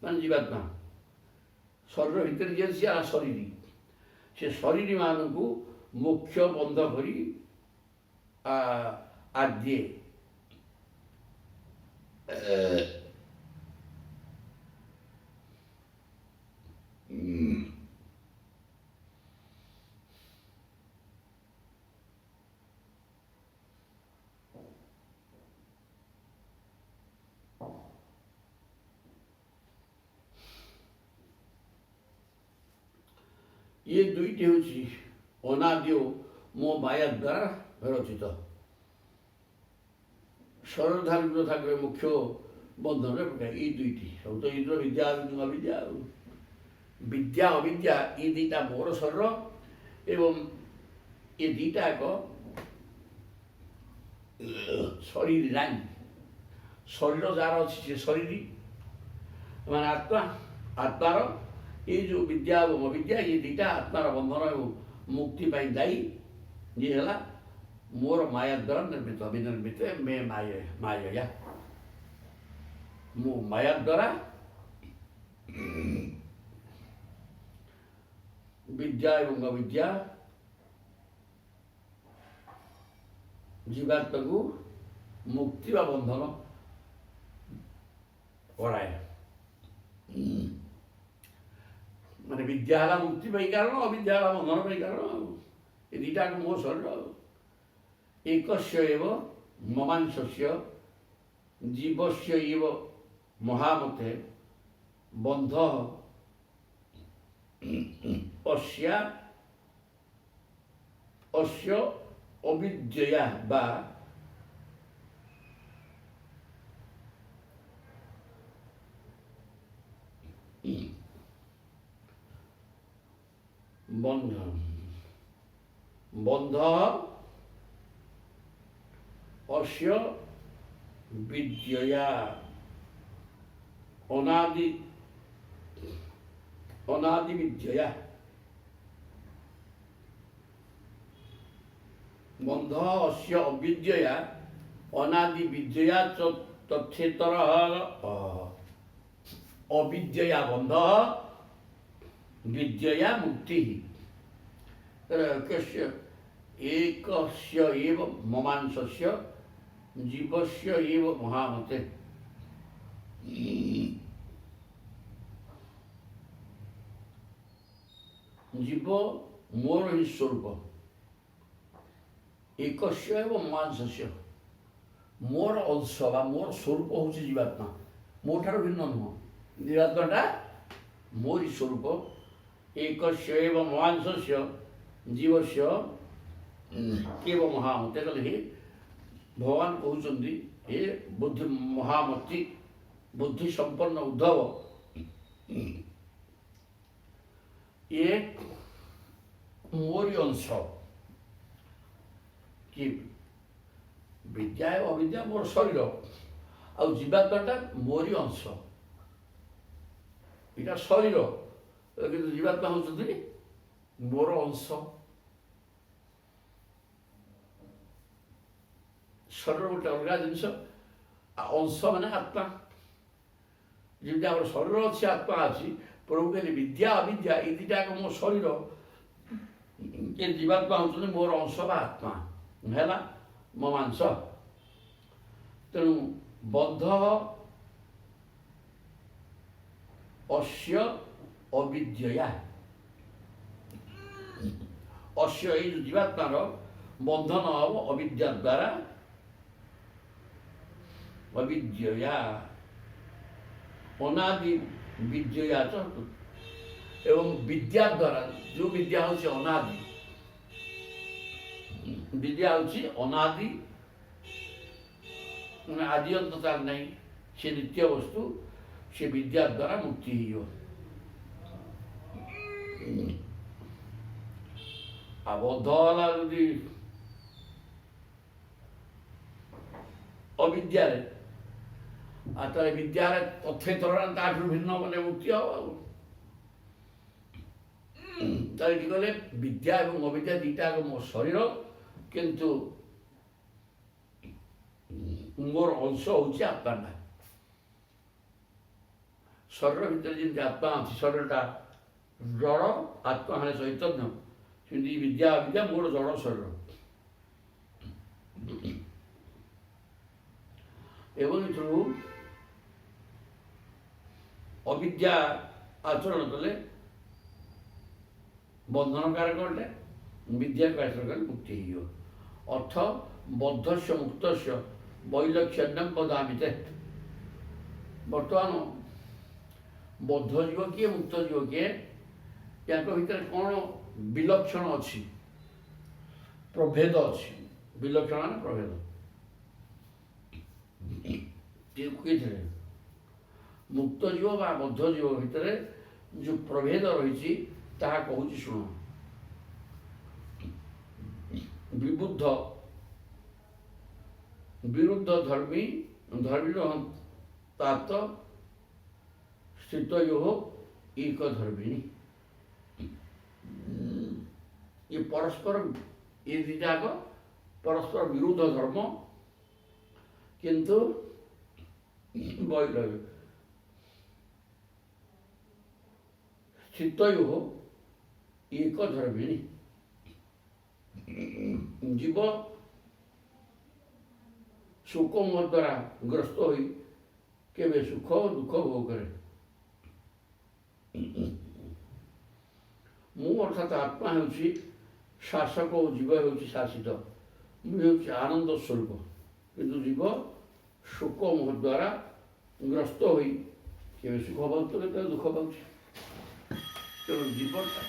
मान जीवात्मा शरीर भितर जे शरीर से शरीर मान को मुख्य बंध करी आद्य ये दुईटी हूँ अनाद्य मो माया द्वारा रचित शरीरधारी थाके मुख्य बंधन ये दुईटी सब तो इंद्र विद्या अविद्या विद्या अविद्या ये दीटा मोर शरीर एवं ये दीटा एक शरीर नहीं शरीर जार अच्छी शरीर मान आत्मा आत्मार ये जो विद्या एवं अविद्या ये दीटा आत्मार बंधन एवं मुक्ति पाई दायी ये है मोर माया द्वारा निर्मित अविनिर्मित मे माया मो माया द्वारा विद्या एवं अविद्या जीवात्मा को मुक्ति व बंधन कराए माने विद्या मुक्ति पाई कारण अविद्या बंधन पाई कारण ये दीटा मो शरीर एकस्य एव ममांसस्य जीवस्य एव महामते बंध अस्य अविद्यया बा बंध अस्य विद्यया अनादि विद्यया बंध अस्य अविद्यया अनादि विद्यया तथ्येतर अविद्यया बंध विद्यया मुक्ति कस्य एकस्य एव ममांसस्य जीवस्य एव महामते जीव मोर ही स्वरूप एकस्य एव ममांसस्य मोर अंश बा मोर स्वरूप हूँ जीवात्मा मो ठार भिन्न नुह जीवात्माटा मोरी स्वरूप एकस्य एव ममांसस्य जीवस्य एव महामते कहले हे भगवान कहते हे बुद्धि महामती बुद्धि संपन्न उद्धव ये मोरी अंश कि विद्या एवं अविद्या मोर शरीर आ जीवात्माटा मोरी अंश इटा शरीर किंतु जीवात्मा होती मोर अंश शरीर गोटे अलग जिनस अंश माने आत्मा जमी आम शरीर अच्छी आत्मा अच्छी प्रभु कहले विद्या अविद्या ये दुटा मो शरीर ଏ ଜୀବାତ୍ମା ହେଉଛନ୍ତି ମୋର ଅଂଶ ବା ଆତ୍ମା ହେଲା ମୋ ମାଂସ। ତେଣୁ ବଦ୍ଧ ଅସ୍ୟ ଅବିଦ୍ୟୟା, ଅସ୍ୟ ଏଇ ଜୀବାତ୍ମାର ବନ୍ଧନ ହେବ ଅବିଦ୍ୟା ଦ୍ୱାରା, ଅବିଦ୍ୟୟା ଅନାଦି ବିଦ୍ୟୟା च ଏବଂ ବିଦ୍ୟା ଦ୍ୱାରା, ଯେଉଁ ବିଦ୍ୟା ହେଉଛି ଅନାଦି, ବିଦ୍ୟା ହେଉଛି ଅନାଦି ମାନେ ଆଦି ଅନ୍ତ ତାର ନାହିଁ, ସେ ନିତ୍ୟ ବସ୍ତୁ, ସେ ବିଦ୍ୟା ଦ୍ୱାରା ମୁକ୍ତି ହେଇଯିବ। ଆବଦ୍ଧ ହେଲା ଯଦି ଅବିଦ୍ୟାରେ, ଆଉ ତାର ବିଦ୍ୟାରେ ତଥ୍ୟ ତରଣ ତାଠୁ ଭିନ୍ନ ମାନେ ମୁକ୍ତି ହବ। ଆଉ ତାହେଲେ କି କହିଲେ ବିଦ୍ୟା ଏବଂ ଅବିଦ୍ୟା ଦୁଇଟା ଯାକ ମୋ ଶରୀର, କିନ୍ତୁ ମୋର ଅଂଶ ହେଉଛି ଆତ୍ମା ନାହିଁ। ଶରୀର ଭିତରେ ଯେମିତି ଆତ୍ମା ଅଛି, ଶରୀରଟା ଜଡ଼, ଆତ୍ମା ହେଲେ ଚୈତନ୍ୟ, ସେମିତି ବିଦ୍ୟା ଅବିଦ୍ୟା ମୋର ଜଡ଼ ଶରୀର। ଏବଂ ଏଥିରୁ ଅବିଦ୍ୟା ଆଚରଣ କଲେ ବନ୍ଧନକାରକ ଅଟେ, ବିଦ୍ୟା ଆଚରଣ କଲେ ମୁକ୍ତି ହେଇଯିବ। ଅର୍ଥ ବଦ୍ଧସ୍ୟ ମୁକ୍ତସ୍ୟ ବୈଲକ୍ଷଣ୍ୟମ୍ ବଦାମି ତେ। ବର୍ତ୍ତମାନ ବଦ୍ଧ ଜୀବ କିଏ, ମୁକ୍ତ ଜୀବ କିଏ, ୟାଙ୍କ ଭିତରେ କ'ଣ ବିଲକ୍ଷଣ ଅଛି, ପ୍ରଭେଦ ଅଛି। ବିଲକ୍ଷଣ ମାନେ ପ୍ରଭେଦ କିଏଥିରେ, ମୁକ୍ତ ଜୀବ ବା ବଦ୍ଧ ଜୀବ ଭିତରେ ଯେଉଁ ପ୍ରଭେଦ ରହିଛି ତାହା କହୁଛି ଶୁଣ। ବିବୁଦ୍ଧ ବିରୁଦ୍ଧ ଧର୍ମୀ ଧର୍ମିଣୋ ତାତ ସ୍ଥିତୟୋଃ ଏକ ଧର୍ମିଣୀ। ये परस्पर ये दुटाक परस्पर विरुद्ध धर्म, किंतु वैलव्य स्थितयोः एक धर्मिणी। जीव सुख मोह द्वारा ग्रस्त हो केवे सुख दुख भोग करे। मु अर्थात आत्मा होउछि शासक और जीव होउछि शासित। मुझे होउछि आनंद स्वरूप, किंतु जीव सुख मोह द्वारा ग्रस्त हो केवे सुख पाउछ केवे दुख पाउछ। तेणु जीवनटा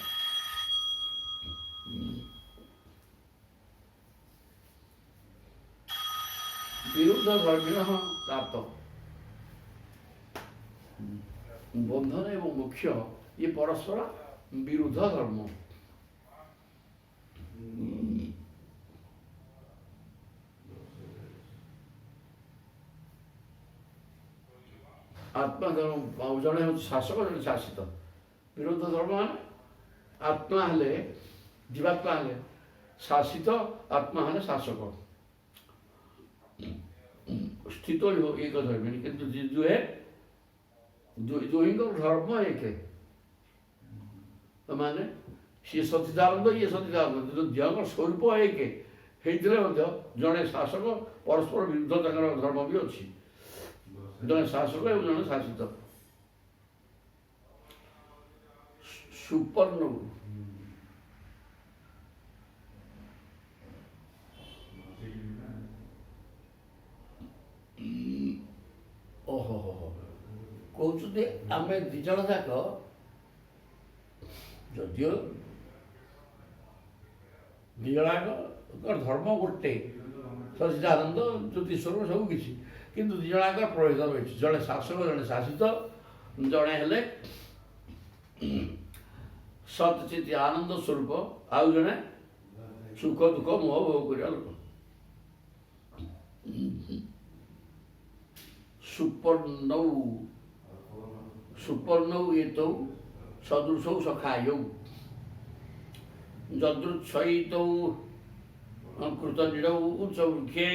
विरुद्ध धर्मिण प्राप्त। बंधन एवं मोक्ष ये परस्पर विरुद्ध धर्म। आत्मा धर्म जड़े हूँ शासक जड़े शासित। विरुद्ध धर्म माने आत्मा हेले जीवात्मा हेले शासित, आत्मा हेले शासक। स्थित हो एक धर्मिणी, किंतु जो है दुहिंग धर्म एक है। माने सी सचिदानंद ये सचिदानंद, जन स्वरूप एक जड़े शासक परस्पर विरुद्ध धर्म भी अच्छी। जड़े शासक और जड़े शासित। सुपर्ण ओहो कहते आम दिज जाक जदिव दिजाक धर्म गोटे सचिदानंद ज्योतिस्वरूप सब किसी, किंतु दिजाक प्रभेद रही। जड़े शासक जड़े शासित, जड़े हेले सतचित आनंद स्वरूप, आउ जड़े सुख दुख मोह भोग कर लोक। सुपर्णौ सुपर्णौ ये तो सदृशौ सखायौ जदृच्छयितौ कृतनिरौ उच्चवृक्षे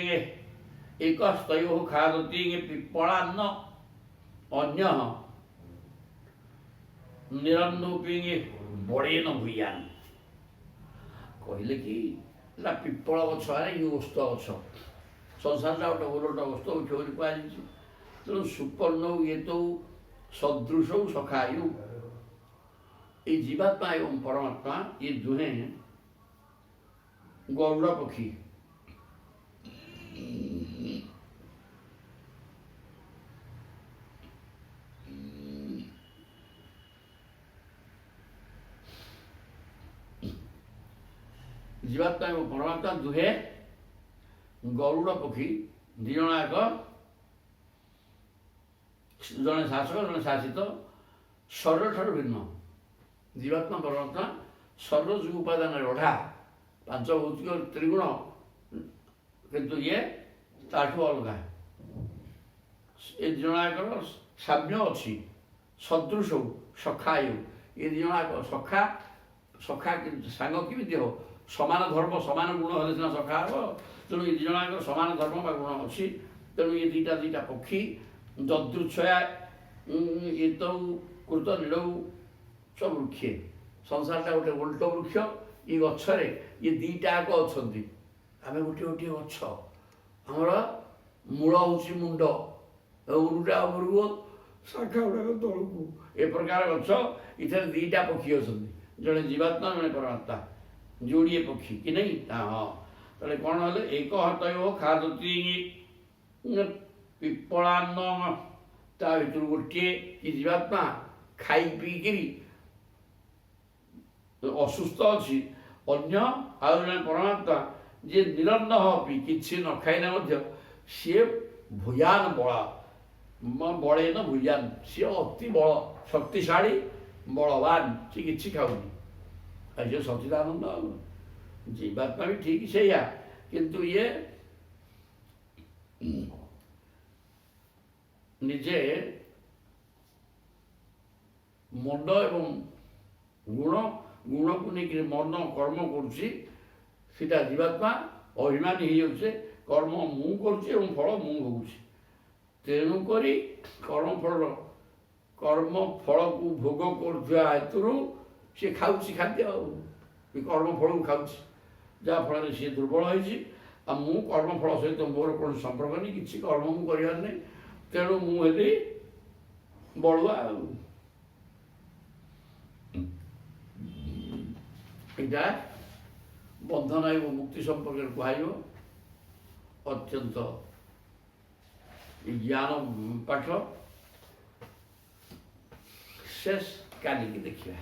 एकस्तयोः खादति पिप्पलान्न अन्यः निरन्नोऽपि बडेन भूयान्। କହିଲେ କି ଏଇଟା ପିପଳ ଗଛ ଆରେ ଇଏ ଓସ୍ତ ଗଛ, ସଂସାରଟା ଗୋଟେ ଓଲଟ ଓସ୍ତ ଉଠ ବୋଲି କୁହାଯାଇଛି। ତେଣୁ ସୁପର୍ଣ୍ଣ ଇଏ ତ ସଦୃଶ ସଖାୟୁ, ଏଇ ଜୀବାତ୍ମା ଏବଂ ପରମାତ୍ମା ଏ ଦୁହେଁ ଗରୁଡ଼ ପକ୍ଷୀ। ଜୀବାତ୍ମା ଏବଂ ପରମାତ୍ମା ଦୁହେଁ ଗରୁଡ଼ ପକ୍ଷୀ, ଦୁଇ ଜଣ ଯାକ, ଜଣେ ଶାସକ ଜଣେ ଶାସିତ, ଶରୀରଠାରୁ ଭିନ୍ନ। ଜୀବାତ୍ମା ପରମାତ୍ମା ଶରୀର ଯୋଗ ଉପାଦାନରେ ଅଢ଼ା, ପାଞ୍ଚ ଭୌତିକ ତ୍ରିଗୁଣ, କିନ୍ତୁ ଇଏ ତାଠୁ ଅଲଗା। ଏ ଦୁଇ ଜଣ ଯାକର ସାମ୍ୟ ଅଛି, ସଦୃଶ ସଖାୟୁ, ଏ ଦୁଇ ଜଣ ଯାକ ସଖା। ସଖା ସାଙ୍ଗ କେମିତି ହେବ? ସମାନ ଧର୍ମ ସମାନ ଗୁଣ ହେଲେ ସିନା ସଖା ହେବ। ତେଣୁ ଏ ଦୁଇ ଜଣ ଯାକର ସମାନ ଧର୍ମ ବା ଗୁଣ ଅଛି। ତେଣୁ ଏ ଦୁଇଟା ପକ୍ଷୀ ଯଦୃଚ୍ଛୟା ଏତୌ କୃତ ନୀଳଉ ସ ବୃକ୍ଷେ, ସଂସାରଟା ଗୋଟେ ଓଲଟ ବୃକ୍ଷ, ଏ ଗଛରେ ଇଏ ଦୁଇଟା ଯାକ ଅଛନ୍ତି। ଆମେ ଗୋଟିଏ ଗୋଟିଏ ଗଛ, ଆମର ମୂଳ ହେଉଛି ମୁଣ୍ଡ, ଉରୁଟା ଉପରକୁ, ଶାଖା ଗୁଡ଼ାକ ତଳକୁ, ଏ ପ୍ରକାର ଗଛ। ଏଥିରେ ଦୁଇଟା ପକ୍ଷୀ ଅଛନ୍ତି, ଜଣେ ଜୀବାତ୍ମା ଜଣେ ପରମାତ୍ମା, ଯୋଡ଼ିଏ ପକ୍ଷୀ କି ନାହିଁ? ହଁ। ତାହେଲେ କ'ଣ ହେଲେ? ଏକ ହତୟୋ ଖାଦତି ପିପଳାନ୍ନ, ତା ଭିତରୁ ଗୋଟିଏ କି ଜୀବାତ୍ମା ଖାଇ ପିଇକିରି ଅସୁସ୍ଥ ଅଛି, ଅନ୍ୟ ଆଉ ଜଣେ ପରମାତ୍ମା ଯିଏ ନିରନ୍ନ ଅପି, କିଛି ନ ଖାଇଲେ ମଧ୍ୟ ସିଏ ଭୂୟାନ ବଳା, ବଳେନ ଭୂୟାନ, ସିଏ ଅତି ବଳ ଶକ୍ତିଶାଳୀ ବଳବାନ, ସିଏ କିଛି ଖାଉନି। ଆଉ ସିଏ ସଚିଦାନନ୍ଦ। ଜୀବାତ୍ମା ବି ଠିକ୍ ସେଇଆ, କିନ୍ତୁ ଇଏ ନିଜେ ମନ ଏବଂ ଗୁଣକୁ ନେଇକି ମନ କର୍ମ କରୁଛି, ସେଟା ଜୀବାତ୍ମା ଅଭିମାନୀ ହେଇଯାଉଛି। କର୍ମ ମୁଁ କରୁଛି ଏବଂ ଫଳ ମୁଁ ଭୋଗୁଛି। ତେଣୁକରି କର୍ମ ଫଳକୁ ଭୋଗ କରୁଥିବା ହେତୁରୁ ସିଏ ଖାଉଛି ଖାଦ୍ୟ, ଆଉ କର୍ମ ଫଳକୁ ଖାଉଛି, ଯାହାଫଳରେ ସିଏ ଦୁର୍ବଳ ହେଇଛି। ଆଉ ମୁଁ କର୍ମଫଳ ସହିତ ମୋର କୌଣସି ସମ୍ପର୍କ ନାହିଁ, କିଛି କର୍ମ ମୁଁ କରିବାର ନାହିଁ। ତେଣୁ ମୁଁ ହେଲି ବଳୁଆ। ଆଉ ଏଇଟା ବନ୍ଧନ ଏବଂ ମୁକ୍ତି ସମ୍ପର୍କରେ କୁହାଯିବ। ଅତ୍ୟନ୍ତ ଜ୍ଞାନ ପାଠ। ଶେଷ କାଲିକି ଦେଖିବା।